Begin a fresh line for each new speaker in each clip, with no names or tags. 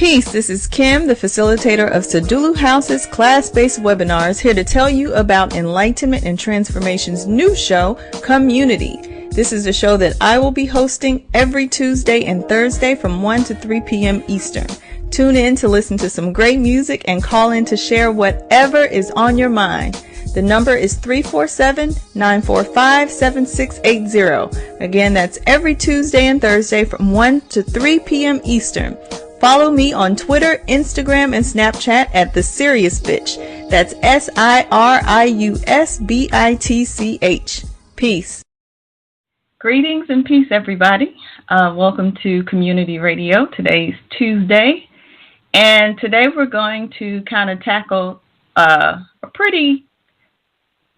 Peace, this is Kim, the facilitator of Sadulu House's class-based webinars, here to tell you about Enlightenment and Transformation's new show, Community. This is a show that I will be hosting every Tuesday and Thursday from 1 to 3 p.m. Eastern. Tune in to listen to some great music and call in to share whatever is on your mind. The number is 347-945-7680. Again, that's every Tuesday and Thursday from 1 to 3 p.m. Eastern. Follow me on Twitter, Instagram, and Snapchat at The Serious Bitch. That's SIRIUSBITCH. Peace. Greetings and peace, everybody. Welcome to Community Radio. Today's Tuesday, and today we're going to kind of tackle a pretty,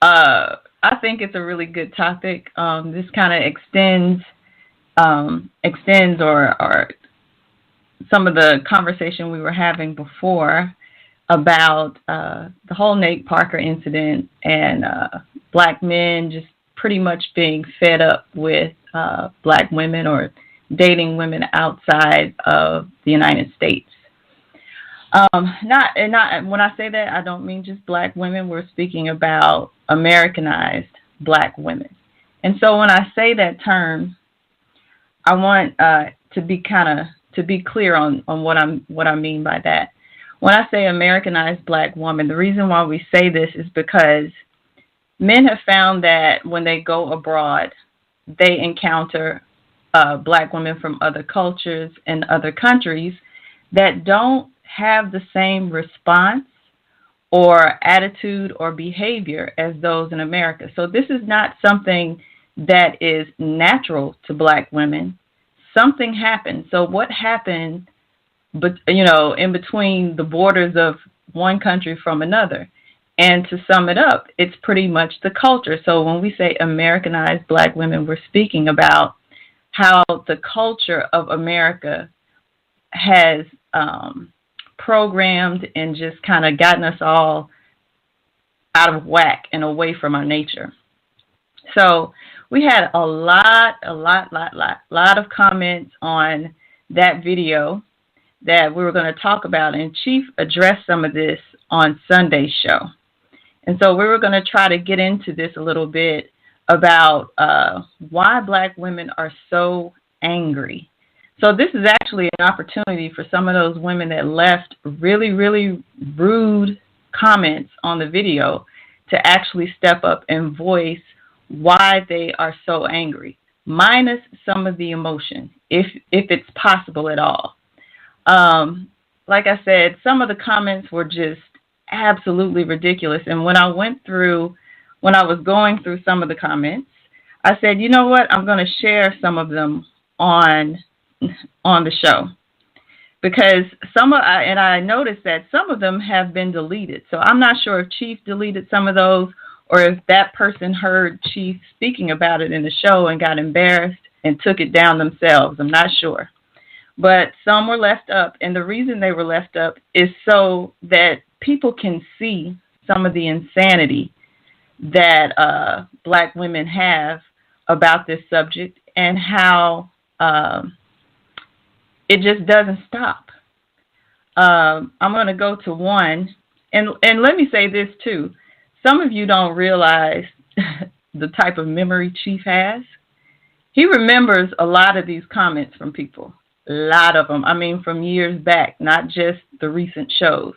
I think it's a really good topic. This kind of extends or some of the conversation we were having before about the whole Nate Parker incident and black men just pretty much being fed up with black women or dating women outside of the United States. Not when I say that, I don't mean just black women. We're speaking about Americanized black women. And so when I say that term, I want to be clear on what I mean by that. When I say Americanized black woman, the reason why we say this is because men have found that when they go abroad, they encounter black women from other cultures and other countries that don't have the same response or attitude or behavior as those in America. So this is not something that is natural to black women. Something happened. So what happened, in between the borders of one country from another? And to sum it up, it's pretty much the culture. So when we say Americanized black women, we're speaking about how the culture of America has programmed and just kind of gotten us all out of whack and away from our nature. So we had a lot of comments on that video that we were going to talk about, and Chief addressed some of this on Sunday's show. And so we were going to try to get into this a little bit about why black women are so angry. So this is actually an opportunity for some of those women that left really, really rude comments on the video to actually step up and voice why they are so angry, minus some of the emotion, if it's possible at all. Like I said, some of the comments were just absolutely ridiculous. And when I was going through some of the comments, I said, you know what, I'm going to share some of them on the show. Because I noticed that some of them have been deleted. So I'm not sure if Chief deleted some of those, or if that person heard Chief speaking about it in the show and got embarrassed and took it down themselves. I'm not sure. But some were left up, and the reason they were left up is so that people can see some of the insanity that black women have about this subject and how it just doesn't stop. I'm going to go to one, and let me say this too. Some of you don't realize the type of memory Chief has. He remembers a lot of these comments from people, a lot of them. I mean, from years back, not just the recent shows.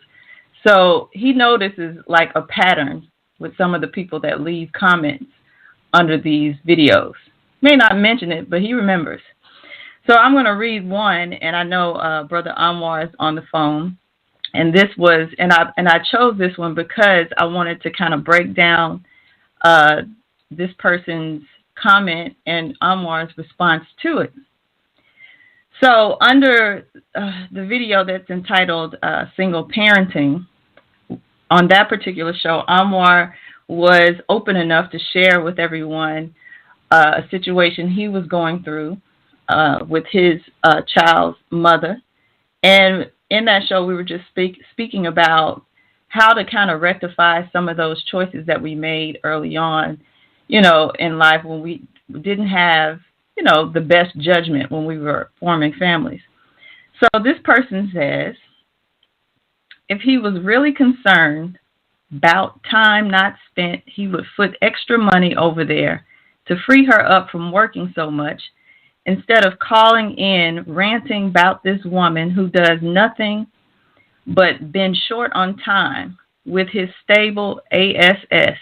So he notices like a pattern with some of the people that leave comments under these videos. May not mention it, but he remembers. So I'm going to read one, and I know Brother Anwar is on the phone. And this was, and I chose this one because I wanted to kind of break down this person's comment and Anwar's response to it. So under the video that's entitled Single Parenting, on that particular show, Anwar was open enough to share with everyone a situation he was going through with his child's mother. And in that show, we were just speaking about how to kind of rectify some of those choices that we made early on, in life when we didn't have, the best judgment when we were forming families. So this person says, if he was really concerned about time not spent, he would put extra money over there to free her up from working so much, instead of calling in ranting about this woman who does nothing but been short on time with his stable ASS.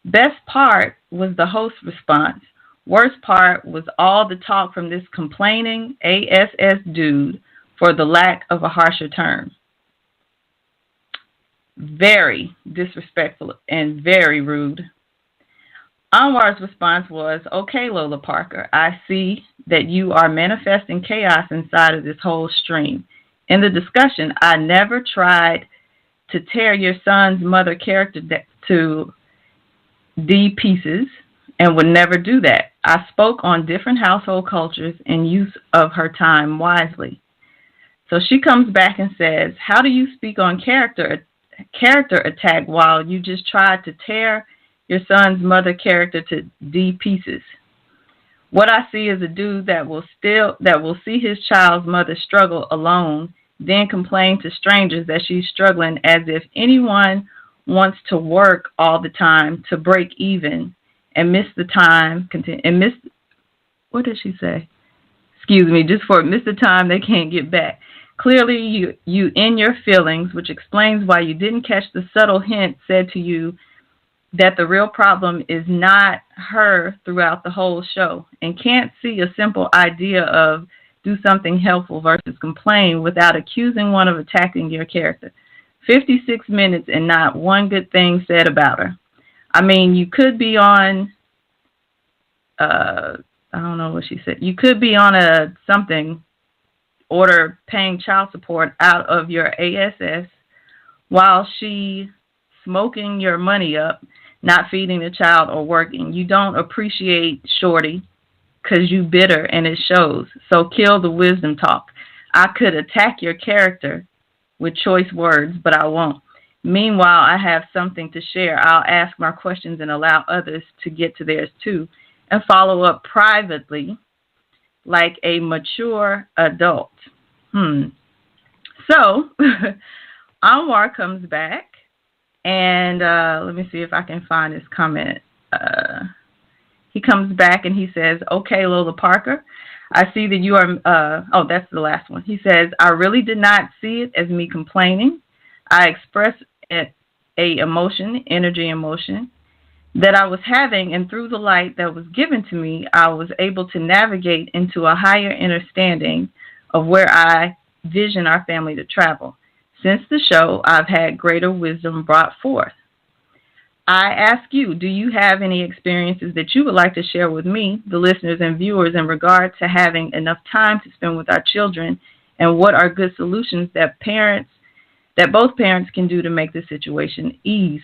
Best part was the host response. Worst part was all the talk from this complaining ASS dude, for the lack of a harsher term. Very disrespectful and very rude. Anwar's response was, okay, Lola Parker, I see that you are manifesting chaos inside of this whole stream. In the discussion, I never tried to tear your son's mother character to D pieces and would never do that. I spoke on different household cultures and use of her time wisely. So she comes back and says, how do you speak on character attack while you just tried to tear your son's mother character to D pieces? What I see is a dude that will see his child's mother struggle alone, then complain to strangers that she's struggling, as if anyone wants to work all the time to break even and miss the time what did she say? Excuse me, miss the time they can't get back. Clearly you in your feelings, which explains why you didn't catch the subtle hint said to you that the real problem is not her throughout the whole show, and can't see a simple idea of do something helpful versus complain without accusing one of attacking your character. 56 minutes and not one good thing said about her. I mean, you could be on, I don't know what she said. You could be on a something, order paying child support out of your ASS while she smoking your money up, not feeding the child or working. You don't appreciate Shorty because you bitter and it shows. So kill the wisdom talk. I could attack your character with choice words, but I won't. Meanwhile, I have something to share. I'll ask my questions and allow others to get to theirs too, and follow up privately like a mature adult. So Anwar comes back, and let me see if I can find his comment. He comes back and he says, okay, Lola Parker, I see that you are, that's the last one. He says, I really did not see it as me complaining. I expressed energy emotion that I was having, and through the light that was given to me, I was able to navigate into a higher understanding of where I vision our family to travel. Since the show, I've had greater wisdom brought forth. I ask you, do you have any experiences that you would like to share with me, the listeners and viewers, in regard to having enough time to spend with our children, and what are good solutions that both parents can do to make the situation ease?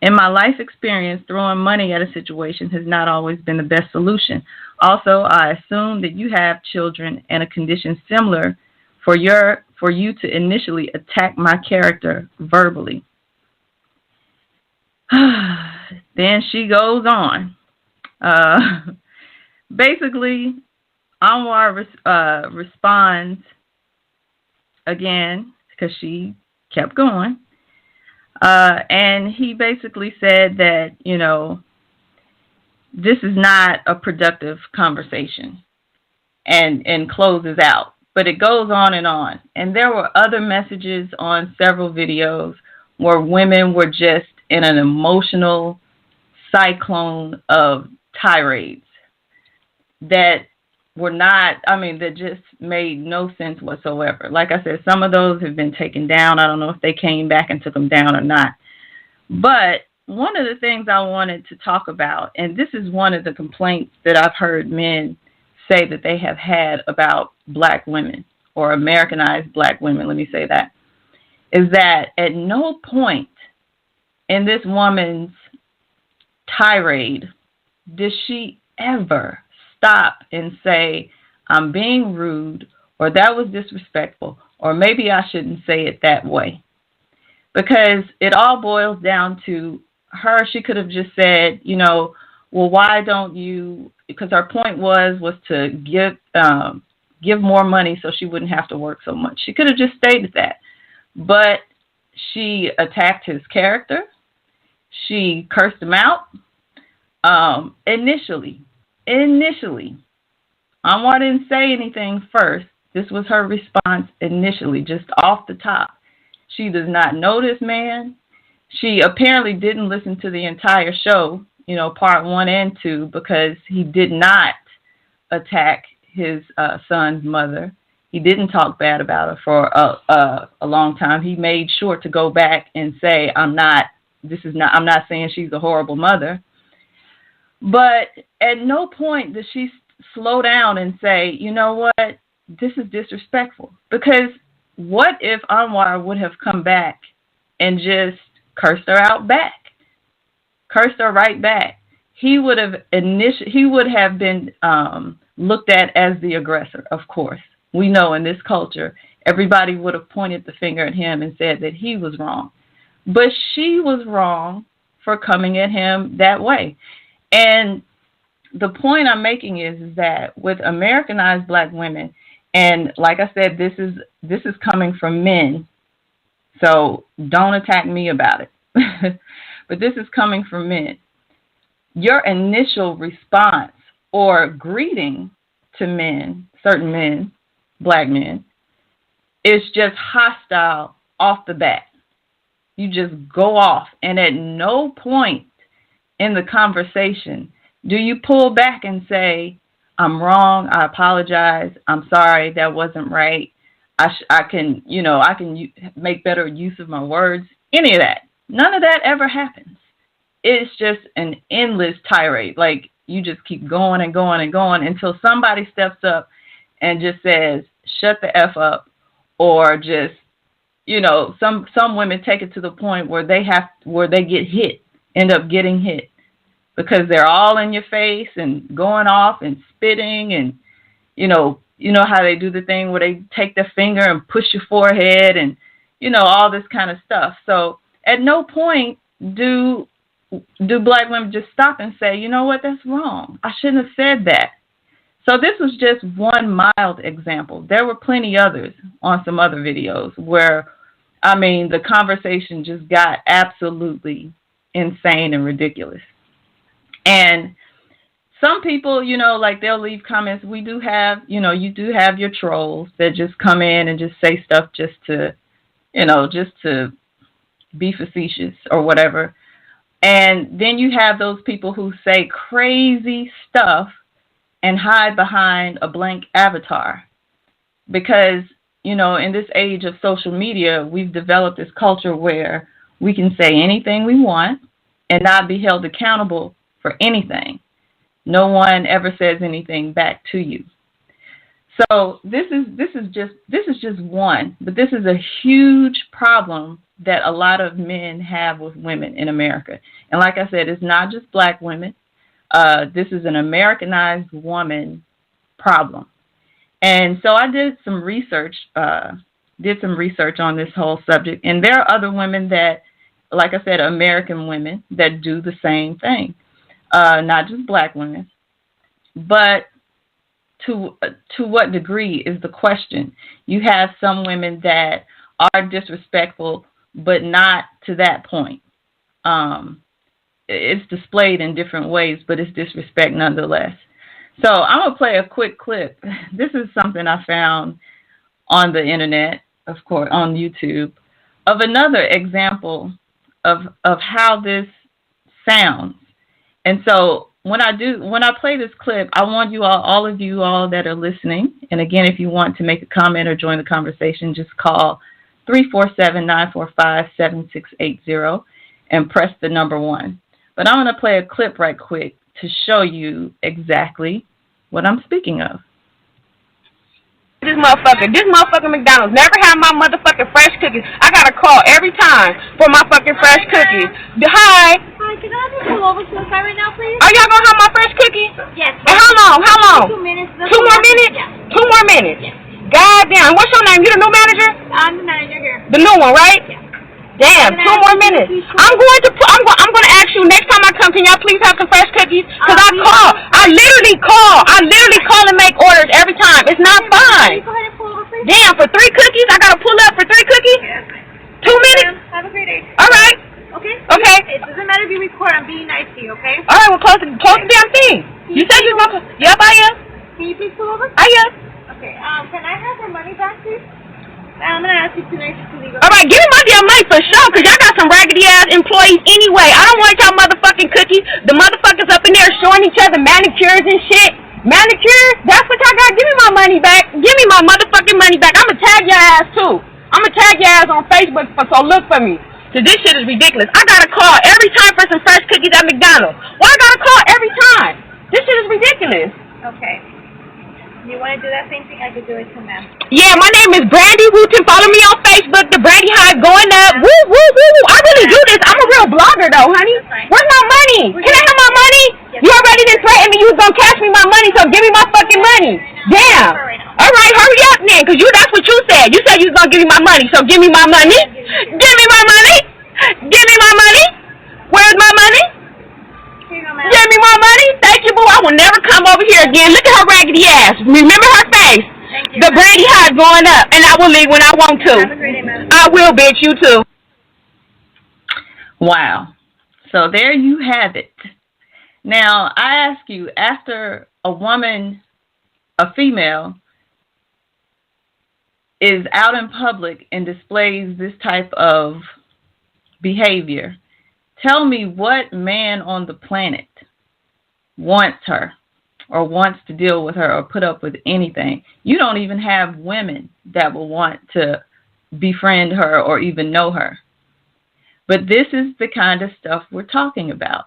In my life experience, throwing money at a situation has not always been the best solution. Also, I assume that you have children and a condition similar for you to initially attack my character verbally. Then she goes on. Basically, Anwar responds again because she kept going. And he basically said that, this is not a productive conversation, and closes out. But it goes on and on. And there were other messages on several videos where women were just in an emotional cyclone of tirades that that just made no sense whatsoever. Like I said, some of those have been taken down. I don't know if they came back and took them down or not. But one of the things I wanted to talk about, and this is one of the complaints that I've heard men say that they have had about black women, or Americanized black women, let me say that, is that at no point in this woman's tirade did she ever stop and say, I'm being rude, or that was disrespectful, or maybe I shouldn't say it that way. Because it all boils down to her. She could have just said, well, why don't you, because her point was to give more money so she wouldn't have to work so much. She could have just stayed at that. But she attacked his character. She cursed him out. Initially, Anwar didn't say anything first. This was her response initially, just off the top. She does not know this man. She apparently didn't listen to the entire show, part 1 and 2, because he did not attack his son's mother. He didn't talk bad about her for a long time. He made sure to go back and say, I'm not saying she's a horrible mother. But at no point does she slow down and say, you know what, this is disrespectful. Because what if Anwar would have come back and just cursed her out back? Cursed her right back. He would have been looked at as the aggressor, of course. We know in this culture, everybody would have pointed the finger at him and said that he was wrong. But she was wrong for coming at him that way. And the point I'm making is that with Americanized black women, and like I said, this is coming from men, so don't attack me about it. But this is coming from men. Your initial response or greeting to men, certain men, black men, is just hostile off the bat. You just go off, and at no point in the conversation do you pull back and say, I'm wrong, I apologize, I'm sorry, that wasn't right, I can make better use of my words, any of that. None of that ever happens. It's just an endless tirade. Like, you just keep going and going and going until somebody steps up and just says, shut the F up, or just, some women take it to the point where they get hit, end up getting hit, because they're all in your face and going off and spitting, and you know how they do the thing where they take their finger and push your forehead, and all this kind of stuff. So at no point do black women just stop and say, you know what, that's wrong, I shouldn't have said that. So this was just one mild example. There were plenty others on some other videos where, the conversation just got absolutely insane and ridiculous. And some people, they'll leave comments. We do have, you do have your trolls that just come in and just say stuff just to be facetious or whatever. And then you have those people who say crazy stuff and hide behind a blank avatar. Because, in this age of social media, we've developed this culture where we can say anything we want and not be held accountable for anything. No one ever says anything back to you. So this is just one, but this is a huge problem that a lot of men have with women in America. And like I said, it's not just black women. This is an Americanized woman problem. And so I did some research on this whole subject. And there are other women that, like I said, American women that do the same thing. Not just black women. But to what degree is the question. You have some women that are disrespectful, but not to that point. It's displayed in different ways, but it's disrespect nonetheless. So I'm going to play a quick clip. This is something I found on the internet, of course, on YouTube, of another example of how this sounds. And so when I play this clip, I want you all of you all that are listening, and again, if you want to make a comment or join the conversation, just call 347-945-7680 and press the number 1. But I'm going to play a clip right quick to show you exactly what I'm speaking of.
This motherfucker McDonald's never had my motherfucking fresh cookies. I got a call every time for my fucking fresh cookies. Hi.
Hi, can I just pull over to the side right now, please?
Are y'all gonna have my fresh cookies?
Yes.
And how long?
2 minutes.
2 more minutes?
Yeah.
2 more minutes?
Yes.
God damn. What's your name? You the new manager?
I'm the manager here.
The new one, right?
Yeah.
Damn, 2 more minutes. I'm going to ask you next time I come, can y'all please have some fresh cookies? Because I literally call and make orders every time. It's not fine.
Go ahead and pull over, please.
Damn, for 3 cookies? I got to pull up for 3 cookies? 2 minutes?
Have a great day.
All right.
Okay?
Okay.
It doesn't matter if you record. I'm being nice to you, okay?
All right, well, close the damn thing. You said you was going to... Yep, I am.
Can you please pull over?
I am.
Okay, can I have her money back, please? I'm going to ask you to nice to leave.
All right, give me my damn money for sure, because y'all got some raggedy-ass employees anyway. I don't want y'all motherfucking cookies. The motherfuckers up in there showing each other manicures and shit. Manicures? That's what y'all got. Give me my money back. Give me my motherfucking money back. I'm going to tag your ass, too. I'm going to tag your ass on Facebook, so look for me. Because this shit is ridiculous. I got to call every time for some fresh cookies at McDonald's. Why I got to call every time? This shit is ridiculous.
Okay. You want to do that same thing? I could do it too, ma'am.
Yeah, my name is Brandy Wooten. Follow me on Facebook. The Brandy Hive going up. Woo, woo, woo, woo. I really do this. I'm a real blogger, though, honey. Where's my money? Can I have my money? You already done threatened me you was going to cash me my money, so give me my fucking money. Damn. All right, hurry up then, because that's what you said. You said you was going to give me my money, so give me my money. Give me my money. Give me my money. Where's my money? Give me my money. Thank you, boo. I will never come over here again. Look at her raggedy ass. Remember her face. The Brandy Hive going up, and I will leave when I want to.
Have a great day, ma'am.
I will, bitch. You too.
Wow. So there you have it. Now, I ask you, after a woman, a female, is out in public and displays this type of behavior, tell me what man on the planet wants her or wants to deal with her or put up with anything. You don't even have women that will want to befriend her or even know her. But this is the kind of stuff we're talking about.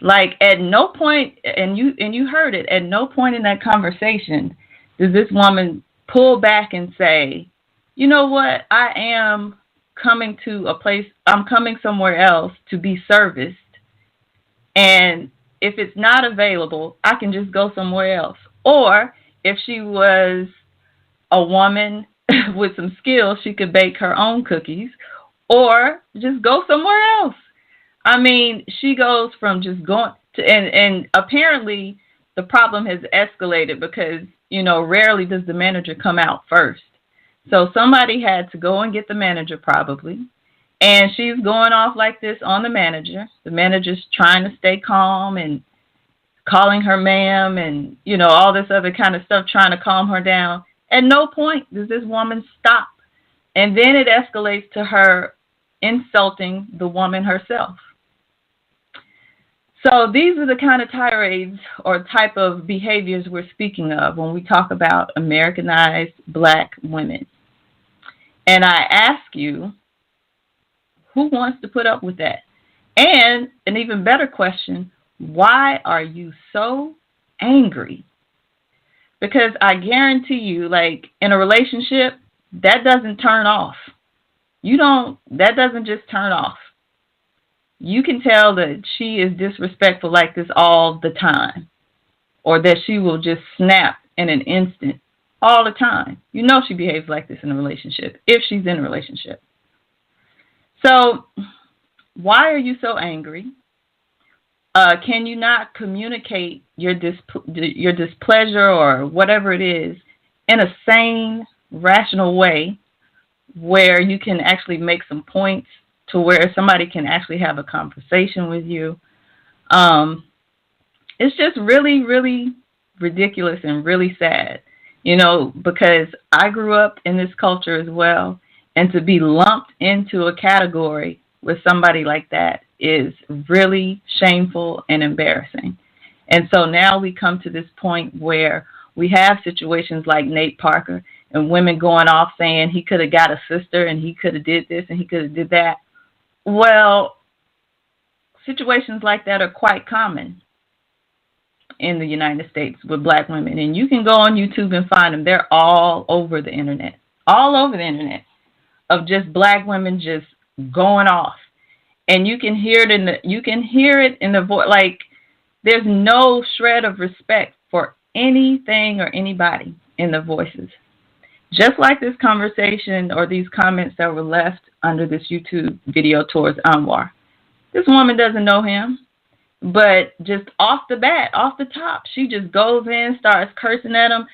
Like, at no point, and you heard it, at no point in that conversation does this woman pull back and say, you know what, I am coming to a place, I'm coming somewhere else to be serviced, and if it's not available, I can just go somewhere else. Or if she was a woman with some skills, she could bake her own cookies or just go somewhere else. I mean, she goes from just going to, and apparently the problem has escalated because, you know, rarely does the manager come out first. So somebody had to go and get the manager probably. And she's going off like this on the manager. The manager's trying to stay calm and calling her ma'am and, you know, all this other kind of stuff, trying to calm her down. At no point does this woman stop. And then it escalates to her insulting the woman herself. So these are the kind of tirades or type of behaviors we're speaking of when we talk about Americanized black women. And I ask you, who wants to put up with that? And an even better question, why are you so angry? Because I guarantee you, like, in a relationship, that doesn't turn off. That doesn't just turn off. You can tell that she is disrespectful like this all the time, or that she will just snap in an instant all the time. You know she behaves like this in a relationship, if she's in a relationship. So why are you so angry? Can you not communicate your displeasure or whatever it is in a sane, rational way where you can actually make some points to where somebody can actually have a conversation with you? It's just really, really ridiculous and really sad, you know, because I grew up in this culture as well. And to be lumped into a category with somebody like that is really shameful and embarrassing. And so now we come to this point where we have situations like Nate Parker and women going off saying he could have got a sister and he could have did this and he could have did that. Well, situations like that are quite common in the United States with black women. And you can go on YouTube and find them. They're all over the internet. All over the internet. Of just black women just going off, and you can hear it in the voice. Like, there's no shred of respect for anything or anybody in the voices. Just like this conversation or these comments that were left under this YouTube video towards Anwar. This woman doesn't know him, but just off the bat, off the top, she just goes in, starts cursing at him.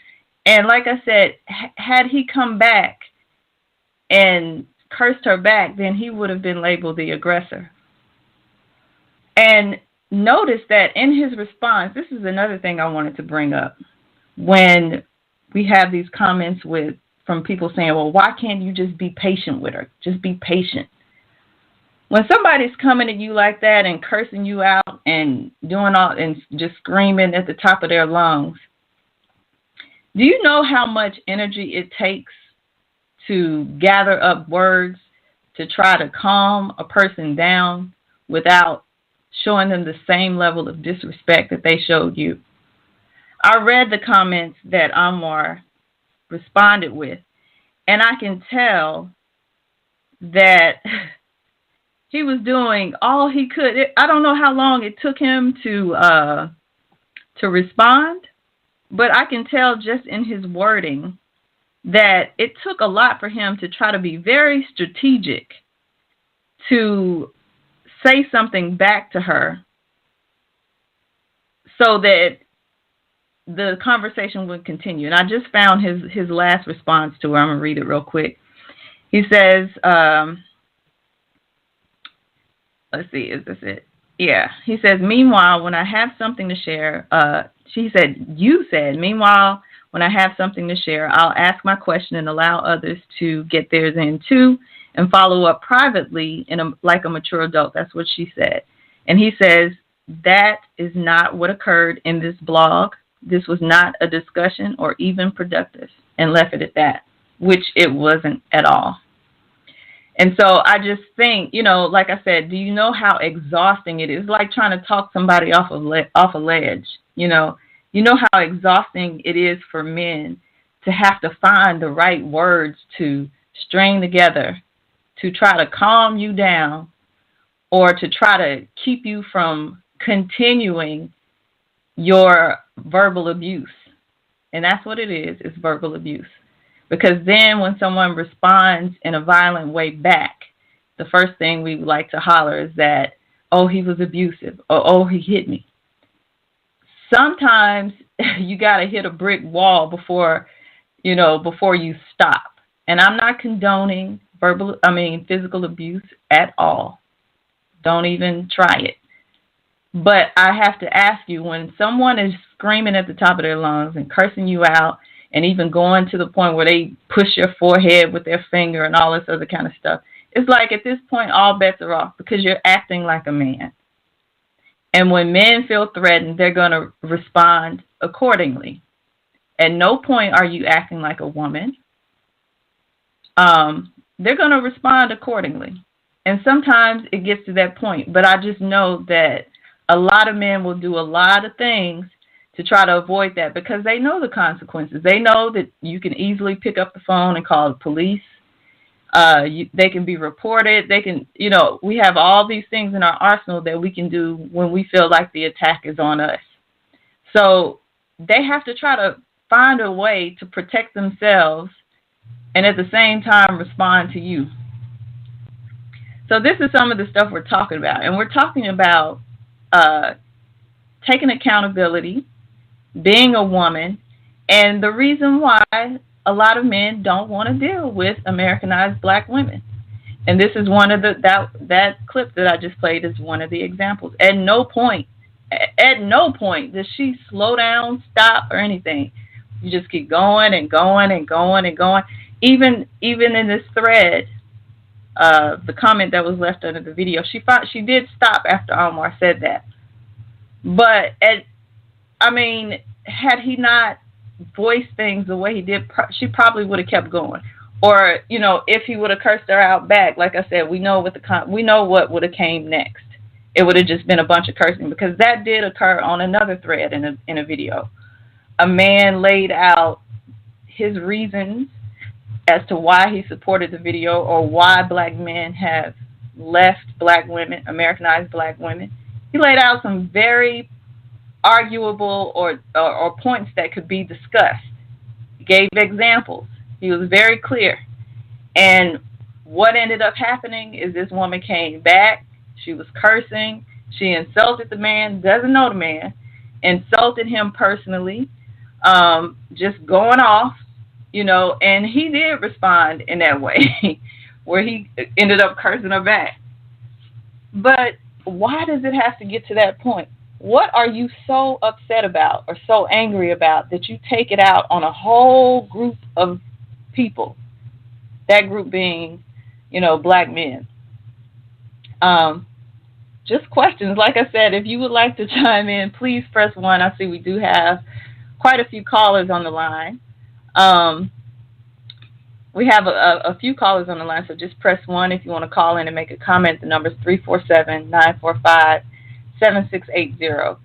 And like I said, had he come back and cursed her back, then he would have been labeled the aggressor. And notice that in his response, this is another thing I wanted to bring up. When we have these comments from people saying, well, why can't you just be patient with her? Just be patient. When somebody's coming at you like that and cursing you out and doing all and just screaming at the top of their lungs, do you know how much energy it takes to gather up words to try to calm a person down without showing them the same level of disrespect that they showed you? I read the comments that Anwar responded with, and I can tell that he was doing all he could. I don't know how long it took him to respond, but I can tell just in his wording that it took a lot for him to try to be very strategic to say something back to her so that the conversation would continue. And I just found his last response to her. I'm going to read it real quick. He says, let's see, is this it? Yeah. He says, meanwhile, when I have something to share, meanwhile, when I have something to share, I'll ask my question and allow others to get theirs in too and follow up privately like a mature adult. That's what she said. And he says, that is not what occurred in this blog. This was not a discussion or even productive, and left it at that, which it wasn't at all. And so I just think, like I said, do you know how exhausting it is? It's like trying to talk somebody off a ledge. You know how exhausting it is for men to have to find the right words to string together to try to calm you down or to try to keep you from continuing your verbal abuse. And that's what it is. It's verbal abuse. Because then when someone responds in a violent way back, the first thing we would like to holler is that, oh, he was abusive, or oh, he hit me. Sometimes you got to hit a brick wall before you stop. And I'm not condoning physical abuse at all. Don't even try it. But I have to ask you, when someone is screaming at the top of their lungs and cursing you out and even going to the point where they push your forehead with their finger and all this other kind of stuff, it's like at this point all bets are off because you're acting like a man. And when men feel threatened, they're going to respond accordingly. At no point are you acting like a woman. They're going to respond accordingly. And sometimes it gets to that point. But I just know that a lot of men will do a lot of things to try to avoid that because they know the consequences. They know that you can easily pick up the phone and call the police. They can be reported. They can, we have all these things in our arsenal that we can do when we feel like the attack is on us. So they have to try to find a way to protect themselves and at the same time respond to you. So this is some of the stuff we're talking about. And we're talking about taking accountability, being a woman, and the reason why a lot of men don't want to deal with Americanized black women. And this is one of that clip that I just played is one of the examples. At no point does she slow down, stop, or anything. You just keep going and going and going and going. Even in this thread, the comment that was left under the video, she did stop after Anwar said that. But had he not voiced things the way he did, she probably would have kept going. Or if he would have cursed her out back, like I said, we know what would have came next. It would have just been a bunch of cursing because that did occur on another thread in a video. A man laid out his reasons as to why he supported the video or why black men have left black women, Americanized black women. He laid out some very arguable or points that could be discussed. He gave examples. He was very clear. And what ended up happening is this woman came back. She was cursing. She insulted the man, doesn't know the man, insulted him personally, just going off, and he did respond in that way where he ended up cursing her back. But why does it have to get to that point? What are you so upset about or so angry about that you take it out on a whole group of people? That group being, black men. Just questions. Like I said, if you would like to chime in, please press 1. I see we do have quite a few callers on the line. We have a few callers on the line, so just press 1 if you want to call in and make a comment. The number is 347-945-7680.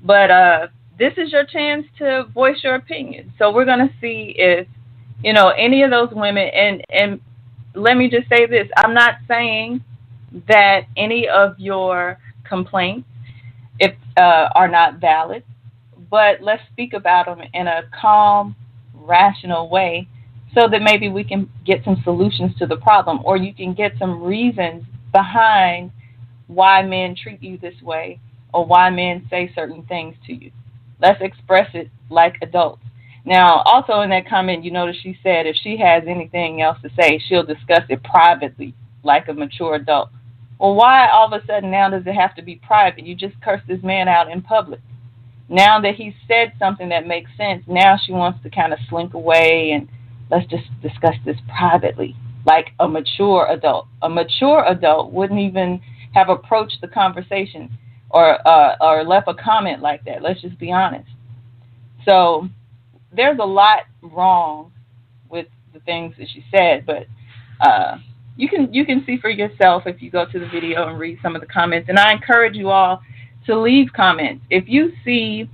But this is your chance to voice your opinion. So we're going to see if, any of those women, and let me just say this. I'm not saying that any of your complaints are not valid, but let's speak about them in a calm, rational way so that maybe we can get some solutions to the problem, or you can get some reasons behind why men treat you this way or why men say certain things to you. Let's express it like adults. Now, also in that comment, you notice she said if she has anything else to say, she'll discuss it privately like a mature adult. Well, why all of a sudden now does it have to be private? You just cursed this man out in public. Now that he said something that makes sense, now she wants to kind of slink away and let's just discuss this privately like a mature adult. A mature adult wouldn't even have approached the conversation or left a comment like that. Let's just be honest. So there's a lot wrong with the things that she said, but you can see for yourself if you go to the video and read some of the comments. And I encourage you all to leave comments. If you see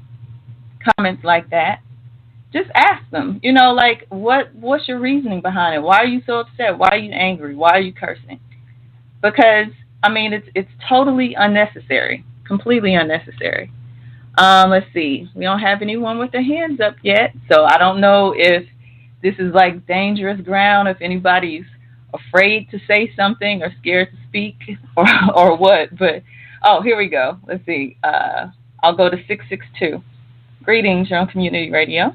comments like that, just ask them. Like what's your reasoning behind it? Why are you so upset? Why are you angry? Why are you cursing? Because it's totally unnecessary, completely unnecessary. Let's see. We don't have anyone with their hands up yet, so I don't know if this is like dangerous ground, if anybody's afraid to say something or scared to speak or what. But, here we go. Let's see. I'll go to 662. Greetings, you're on Community Radio.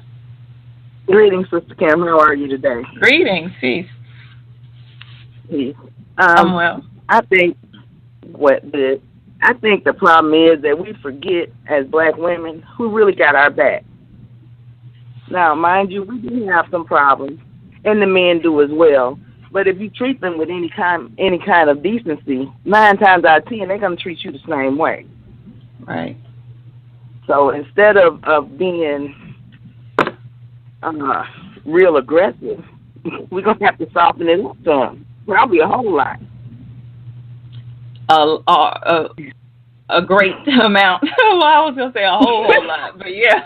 Greetings, Sister Kim. How are you today?
Greetings. Peace.
Peace.
I'm well.
I think the problem is that we forget as black women who really got our back. Now, mind you, we do have some problems, and the men do as well. But if you treat them with any kind of decency, 9 times out of 10, they're going to treat you the same way.
Right.
So instead of being real aggressive, we're going to have to soften it up some. Probably a whole lot.
A great amount. Well, I was gonna say a whole lot, but yeah,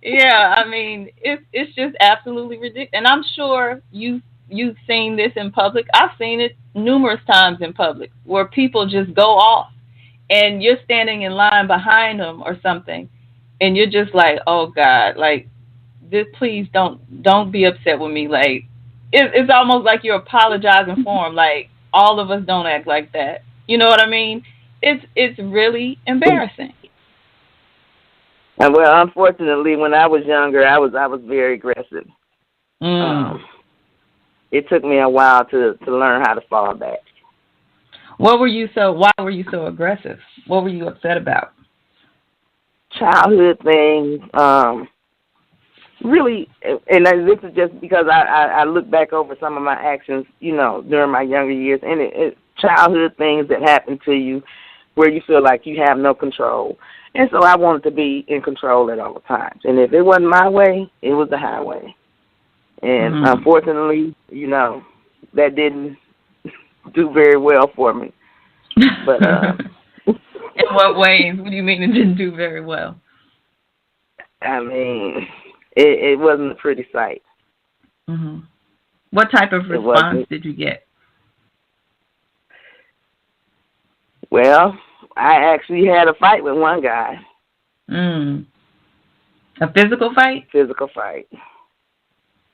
yeah. It's just absolutely ridiculous, and I'm sure you've seen this in public. I've seen it numerous times in public where people just go off, and you're standing in line behind them or something, and you're just like, oh God, like this. Please don't be upset with me. Like it's almost like you're apologizing for them. Like all of us don't act like that. You know what I mean? It's really embarrassing.
And well, unfortunately, when I was younger, I was very aggressive. It took me a while to learn how to fall back.
Why were you so aggressive? What were you upset about?
Childhood things. Really, and this is just because I look back over some of my actions, during my younger years, and it's childhood things that happen to you where you feel like you have no control. And so I wanted to be in control at all times. And if it wasn't my way, it was the highway. And unfortunately, that didn't do very well for me. But
in what ways? What do you mean it didn't do very well?
It wasn't a pretty sight.
Mm-hmm. What type of response did you get?
Well, I actually had a fight with one guy.
A physical fight?
Physical fight.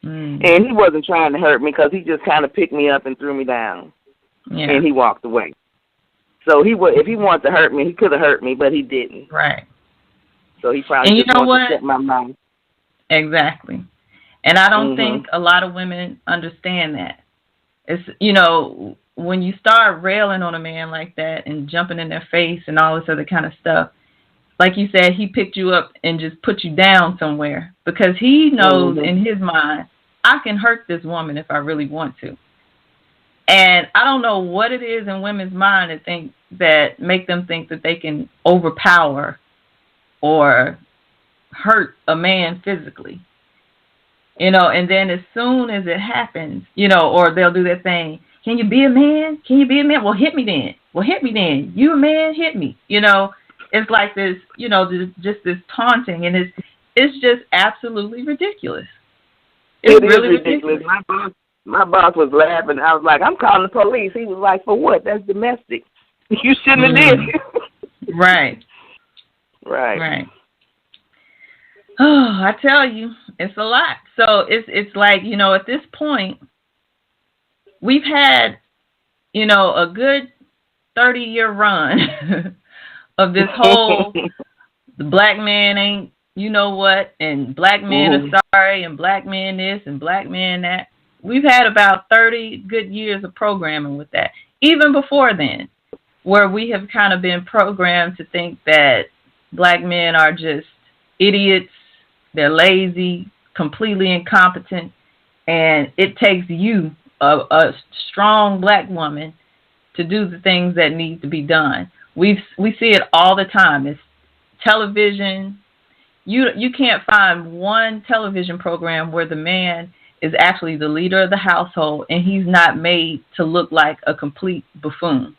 And he wasn't trying to hurt me because he just kind of picked me up and threw me down.
Yeah.
And he walked away. So if he wanted to hurt me, he could have hurt me, but he didn't.
Right.
So he probably just wanted to set my mouth.
Exactly. And I don't think a lot of women understand that. It's, when you start railing on a man like that and jumping in their face and all this other kind of stuff, like you said, he picked you up and just put you down somewhere because he knows in his mind, I can hurt this woman if I really want to. And I don't know what it is in women's mind that make them think that they can overpower or hurt a man physically. And then as soon as it happens, or they'll do that thing, can you be a man? Can you be a man? Well, hit me then. You a man? Hit me. It's like this, just this taunting, and it's just absolutely ridiculous. It's really ridiculous.
My boss was laughing. I was like, I'm calling the police. He was like, for what? That's domestic. You shouldn't have did it.
Right. Oh, I tell you, it's a lot. So it's like, at this point, we've had, a good 30-year run of this whole, the black man ain't, what, and black men are sorry, and black man this, and black man that. We've had about 30 good years of programming with that. Even before then, where we have kind of been programmed to think that black men are just idiots, they're lazy, completely incompetent, and it takes you, a strong black woman, to do the things that need to be done. We see it all the time. It's television. You can't find one television program where the man is actually the leader of the household and he's not made to look like a complete buffoon.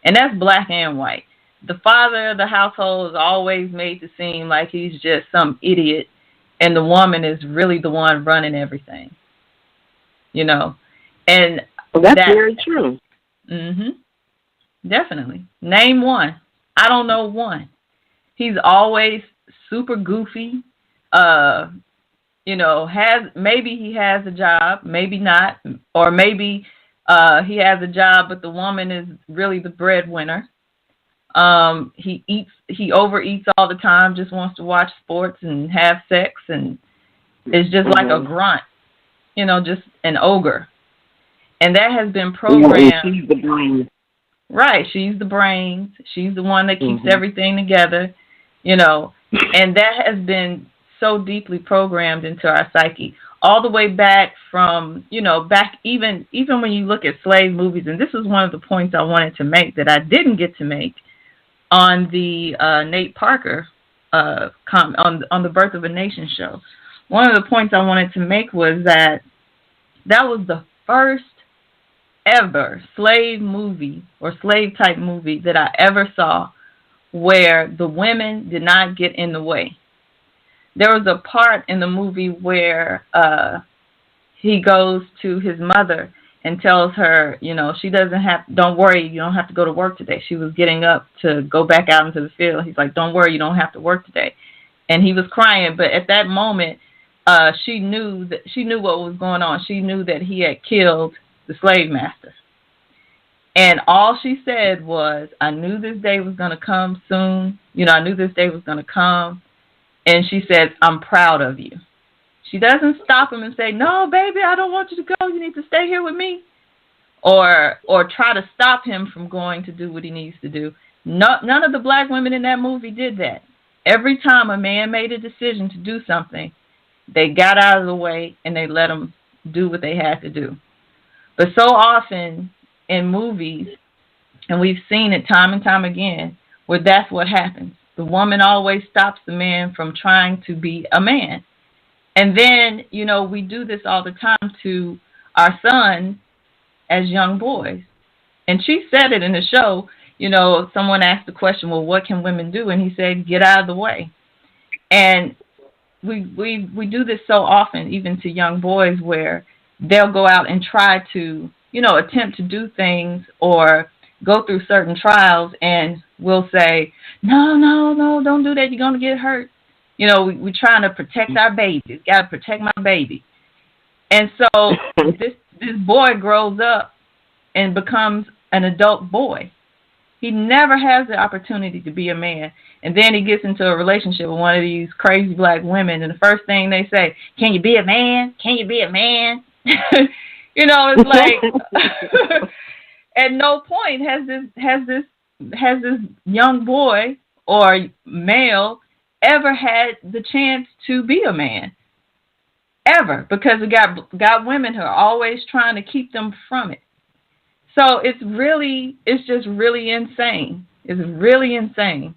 And that's black and white. The father of the household is always made to seem like he's just some idiot, and the woman is really the one running everything. And
that's very true.
Definitely. Name one. I don't know one. He's always super goofy. Maybe he has a job, maybe not, or maybe he has a job, but the woman is really the breadwinner. He overeats all the time, just wants to watch sports and have sex, and is just like a grunt, just an ogre. And that has been programmed.
She's the brains.
Right, she's the brains. She's the one that keeps everything together, and that has been so deeply programmed into our psyche, all the way back from, back even when you look at slave movies, and this is one of the points I wanted to make that I didn't get to make on the Nate Parker on the Birth of a Nation show. One of the points I wanted to make was that was the first ever slave movie or slave type movie that I ever saw where the women did not get in the way. There was a part in the movie where he goes to his mother and tells her, don't worry, you don't have to go to work today. She was getting up to go back out into the field. He's like, don't worry, you don't have to work today. And he was crying, but at that moment, she knew what was going on. She knew that he had killed the slave master. And all she said was, I knew this day was going to come soon. I knew this day was going to come. And she says, I'm proud of you. She doesn't stop him and say, no, baby, I don't want you to go. You need to stay here with me. Or try to stop him from going to do what he needs to do. None of the black women in that movie did that. Every time a man made a decision to do something, they got out of the way and they let him do what they had to do. But so often in movies, and we've seen it time and time again, where that's what happens. The woman always stops the man from trying to be a man. And then, we do this all the time to our sons as young boys. And she said it in the show, someone asked the question, well, what can women do? And he said, get out of the way. And we do this so often, even to young boys, where they'll go out and try to, attempt to do things or go through certain trials, and we'll say, no, don't do that. You're going to get hurt. We're trying to protect our babies. Got to protect my baby. And so this boy grows up and becomes an adult boy. He never has the opportunity to be a man. And then he gets into a relationship with one of these crazy black women, and the first thing they say, "Can you be a man? Can you be a man?" It's like at no point has this young boy or male ever had the chance to be a man. Ever. Because we got women who are always trying to keep them from it. So it's just really insane. It's really insane.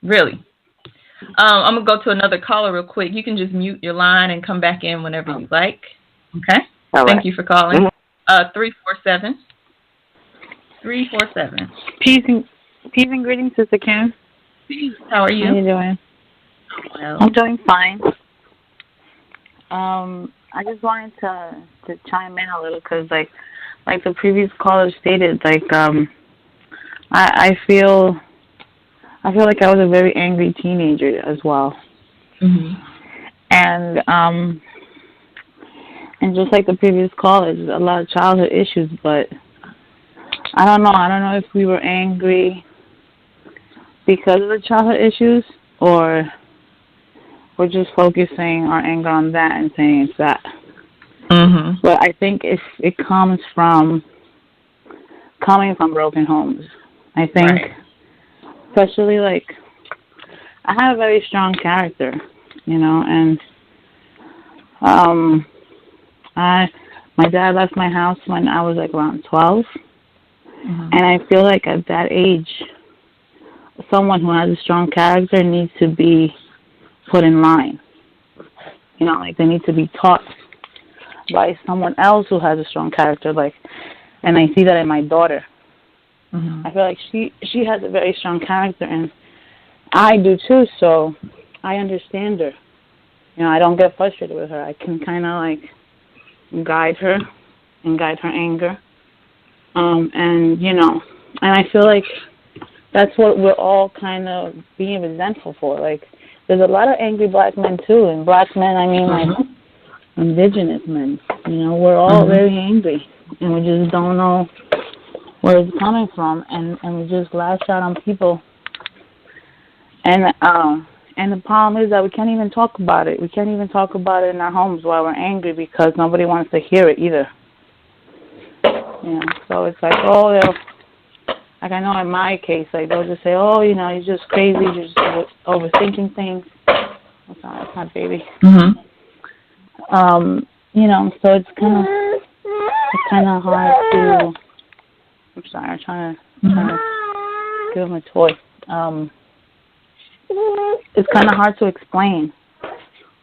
Really. I'm going to go to another caller real quick. You can just mute your line and come back in whenever you like. Okay?
All
Thank
right.
you for calling. 347. 347.
Peace and greetings, Sister Kim.
How are you?
How are you doing?
Well.
I'm doing fine. I just wanted to chime in a little because, like the previous caller stated, I feel like I was a very angry teenager as well.
Mm-hmm.
And just like the previous caller, there's a lot of childhood issues, but I don't know if we were angry because of the childhood issues, or we're just focusing our anger on that and saying it's that.
Mm-hmm.
But I think it comes from coming from broken homes. I think, especially I have a very strong character, and my dad left my house when I was around 12,
mm-hmm.
and I feel like at that age, someone who has a strong character needs to be put in line. They need to be taught by someone else who has a strong character. And I see that in my daughter.
Mm-hmm.
I feel like she has a very strong character, and I do too. So I understand her. I don't get frustrated with her. I can kind of guide her and guide her anger. And I feel like that's what we're all kind of being resentful for. There's a lot of angry black men too, and black men, I mean, indigenous men. We're all very angry, and we just don't know where it's coming from, and we just lash out on people. And the problem is that we can't even talk about it. We can't even talk about it in our homes while we're angry because nobody wants to hear it either. So it's like, I know in my case, they'll just say, you're just crazy, you're just overthinking things. I'm sorry, that's my baby.
Mm-hmm.
So it's kind of hard to. I'm sorry, I'm trying to give him a toy. It's kind of hard to explain,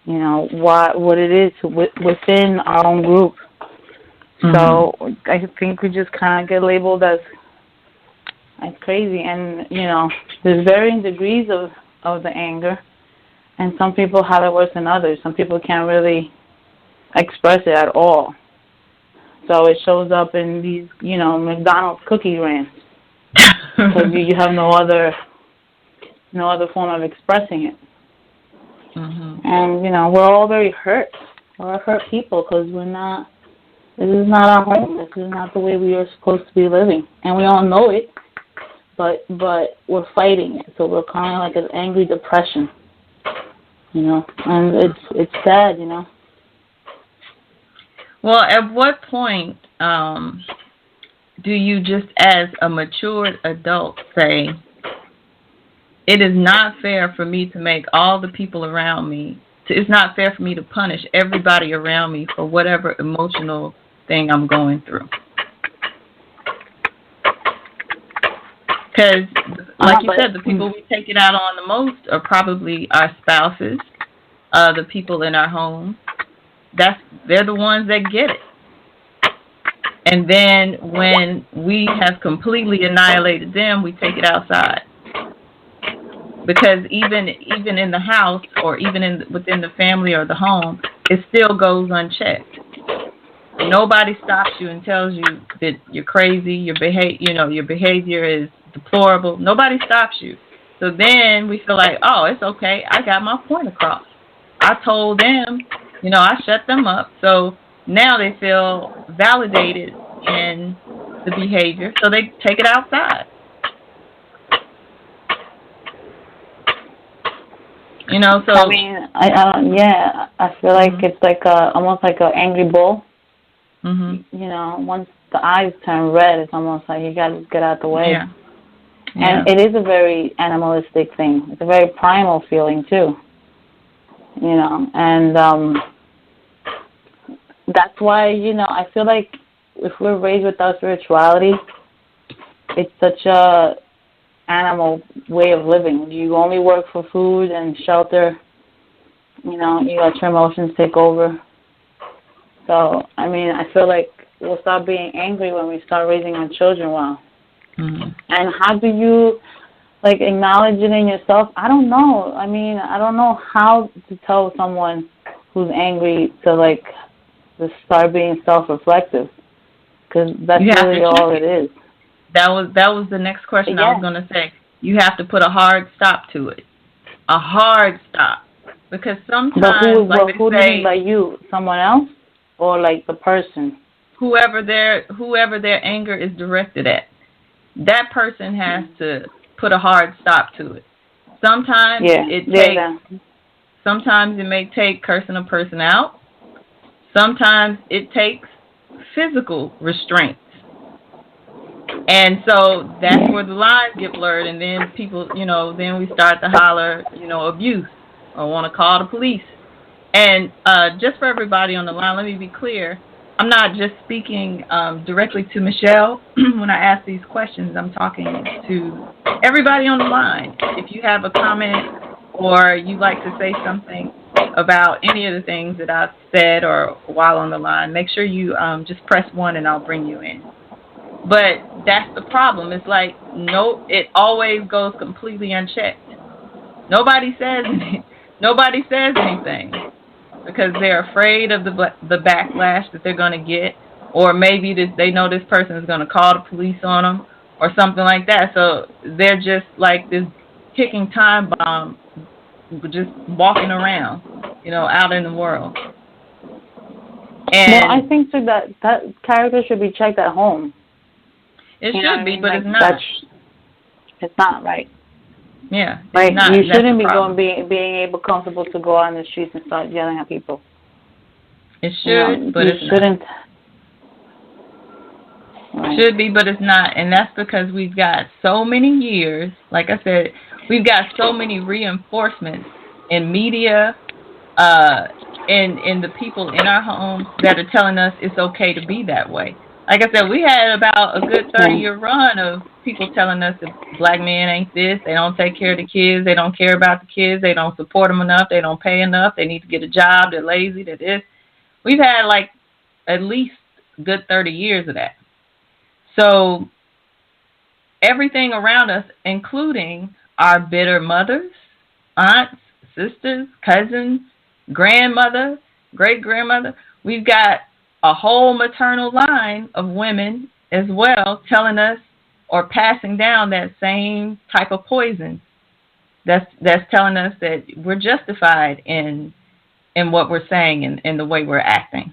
what it is within our own group. Mm-hmm. So I think we just kind of get labeled as crazy, and there's varying degrees of the anger, and some people have it worse than others. Some people can't really express it at all, so it shows up in these McDonald's cookie rants because you have no other form of expressing it.
Mm-hmm.
And we're all very hurt. We're hurt people because this is not our home. This is not the way we are supposed to be living, and we all know it. But we're fighting it, so we're kind of like an angry depression, and it's sad,
Well, at what point do you just, as a matured adult, say, it is not fair for me to make all the people around me, it's not fair for me to punish everybody around me for whatever emotional thing I'm going through? Because, like you said, the people we take it out on the most are probably our spouses, the people in our home. They're the ones that get it. And then when we have completely annihilated them, we take it outside. Because even in the house, or even within the family or the home, it still goes unchecked. Nobody stops you and tells you that you're crazy, your behavior is deplorable. Nobody stops you. So then we feel like, oh, it's okay. I got my point across. I told them I shut them up. So now they feel validated in the behavior, so they take it outside. So
I mean, I feel like it's like almost like an angry bull.
Mhm.
Once the eyes turn red, it's almost like you gotta get out the way.
Yeah.
And it is a very animalistic thing. It's a very primal feeling too. And that's why I feel like if we're raised without spirituality, it's such a animal way of living. You only work for food and shelter. You let your emotions take over. So, I mean, I feel like we'll stop being angry when we start raising our children well.
Mm-hmm.
And how do you, acknowledge it in yourself? I don't know. I mean, I don't know how to tell someone who's angry to, to start being self-reflective, because that's really all it is.
That was the next question I was going to say. You have to put a hard stop to it. A hard stop. Because sometimes,
but who do you mean by you? Someone else? Or the person? Whoever
their anger is directed at. That person has to put a hard stop to it. Sometimes sometimes it may take cursing a person out. Sometimes it takes physical restraints. And so that's where the lines get blurred, and then people, then we start to holler, abuse, or want to call the police. And just for everybody on the line, let me be clear. I'm not just speaking directly to Michelle when I ask these questions. I'm talking to everybody on the line. If you have a comment or you'd like to say something about any of the things that I've said or while on the line, make sure you just press 1 and I'll bring you in. But that's the problem. It's it always goes completely unchecked. Nobody says anything because they're afraid of the backlash that they're going to get, or maybe they know this person is going to call the police on them or something like that. So they're just like this ticking time bomb, just walking around, out in the world. And
I think so that character should be checked at home.
It should be, but it's not.
It's not right.
Yeah,
right. You shouldn't be being able comfortable to go out in the streets and start yelling at people.
It should, but it shouldn't. Right. Should be, but it's not, and that's because we've got so many years. Like I said, we've got so many reinforcements in media, in the people in our homes that are telling us it's okay to be that way. Like I said, we had about a good 30-year run of people telling us that black men ain't this, they don't take care of the kids, they don't care about the kids, they don't support them enough, they don't pay enough, they need to get a job, they're lazy, they're this. We've had at least a good 30 years of that. So everything around us, including our bitter mothers, aunts, sisters, cousins, grandmother, great-grandmother, we've got a whole maternal line of women as well telling us or passing down that same type of poison that's telling us that we're justified in what we're saying and the way we're acting.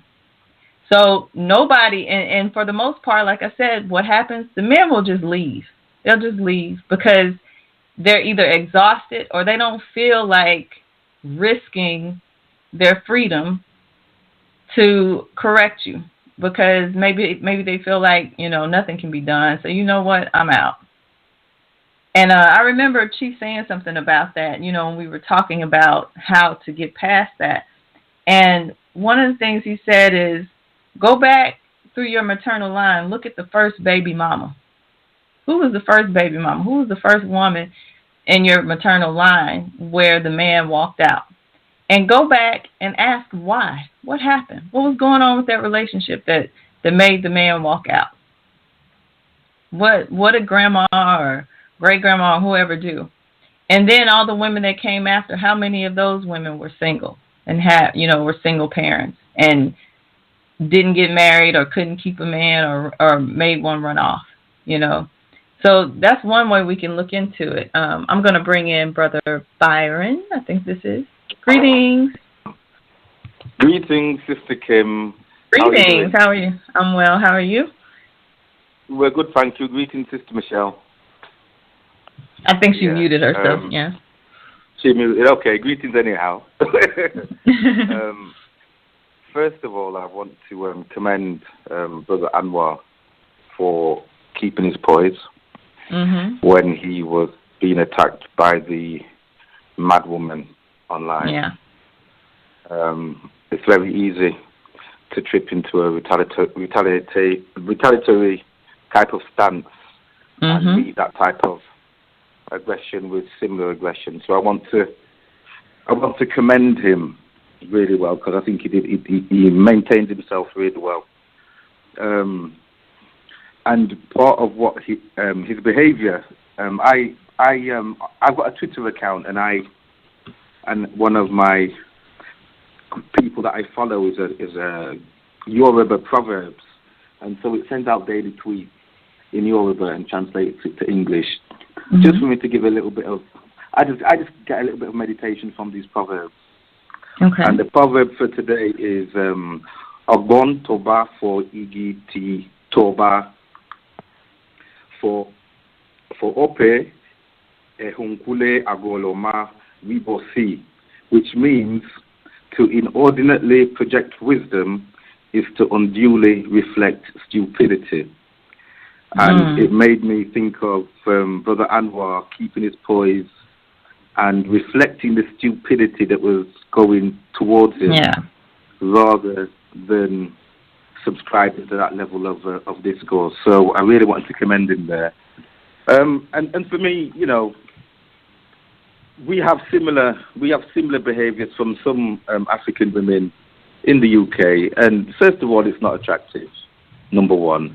So nobody, and for the most part, like I said, what happens, the men will just leave. They'll just leave because they're either exhausted or they don't feel like risking their freedom to correct you, because maybe they feel like, nothing can be done. So you know what? I'm out. And I remember Chief saying something about that, when we were talking about how to get past that. And one of the things he said is, go back through your maternal line, look at the first baby mama. Who was the first baby mama? Who was the first woman in your maternal line where the man walked out? And go back and ask why. What happened? What was going on with that relationship that made the man walk out? What did grandma or great-grandma or whoever do? And then all the women that came after, how many of those women were single and were single parents and didn't get married or couldn't keep a man or made one run off, So that's one way we can look into it. I'm going to bring in Brother Byron, I think this is. Greetings.
Greetings, Sister Kim.
Greetings. How are you? I'm well. How are you?
We're good, thank you. Greetings, Sister Michelle.
I think she muted herself, yeah.
She muted. Okay, greetings anyhow. First of all, I want to commend Brother Anwar for keeping his poise when he was being attacked by the mad woman online.
Yeah.
It's very easy to trip into a retaliatory type of stance and meet that type of aggression with similar aggression. So I want to commend him really well, because I think he maintained himself really well. And part of what his behaviour, I've got a Twitter account, and one of my people that I follow is a Yoruba proverbs, and so it sends out daily tweets in Yoruba and translates it to English, just for me to give a little bit of. I just get a little bit of meditation from these proverbs.
Okay.
And the proverb for today is Ogbon Toba for Igi Ti Toba for Ope Ehunkule Agoloma Wibosi, which means to inordinately project wisdom is to unduly reflect stupidity. And it made me think of Brother Anwar keeping his poise and reflecting the stupidity that was going towards him, rather than subscribing to that level of discourse. So I really wanted to commend him there. And for me, you know, we have similar behaviours from some African women in the UK. And first of all, it's not attractive. Number one.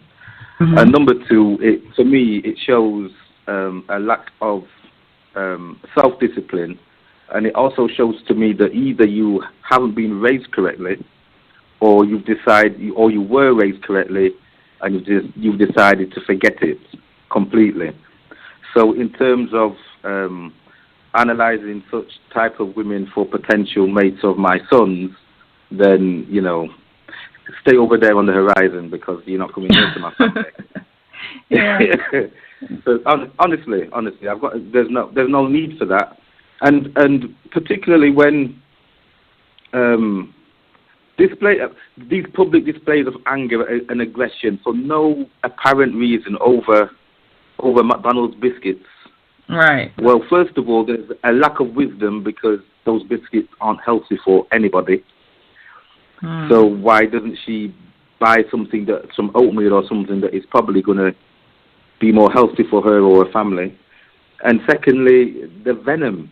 And number two, for me, it shows a lack of self-discipline, and it also shows to me that either you haven't been raised correctly, or you were raised correctly, and you've decided to forget it completely. So, in terms of analysing such type of women for potential mates of my sons, then stay over there on the horizon, because you're not coming here to my family. So honestly, there's no need for that, and particularly when these public displays of anger and aggression for no apparent reason over McDonald's biscuits.
Right.
Well, first of all, there's a lack of wisdom, because those biscuits aren't healthy for anybody. So why doesn't she buy some oatmeal or something that is probably going to be more healthy for her or her family? And secondly, the venom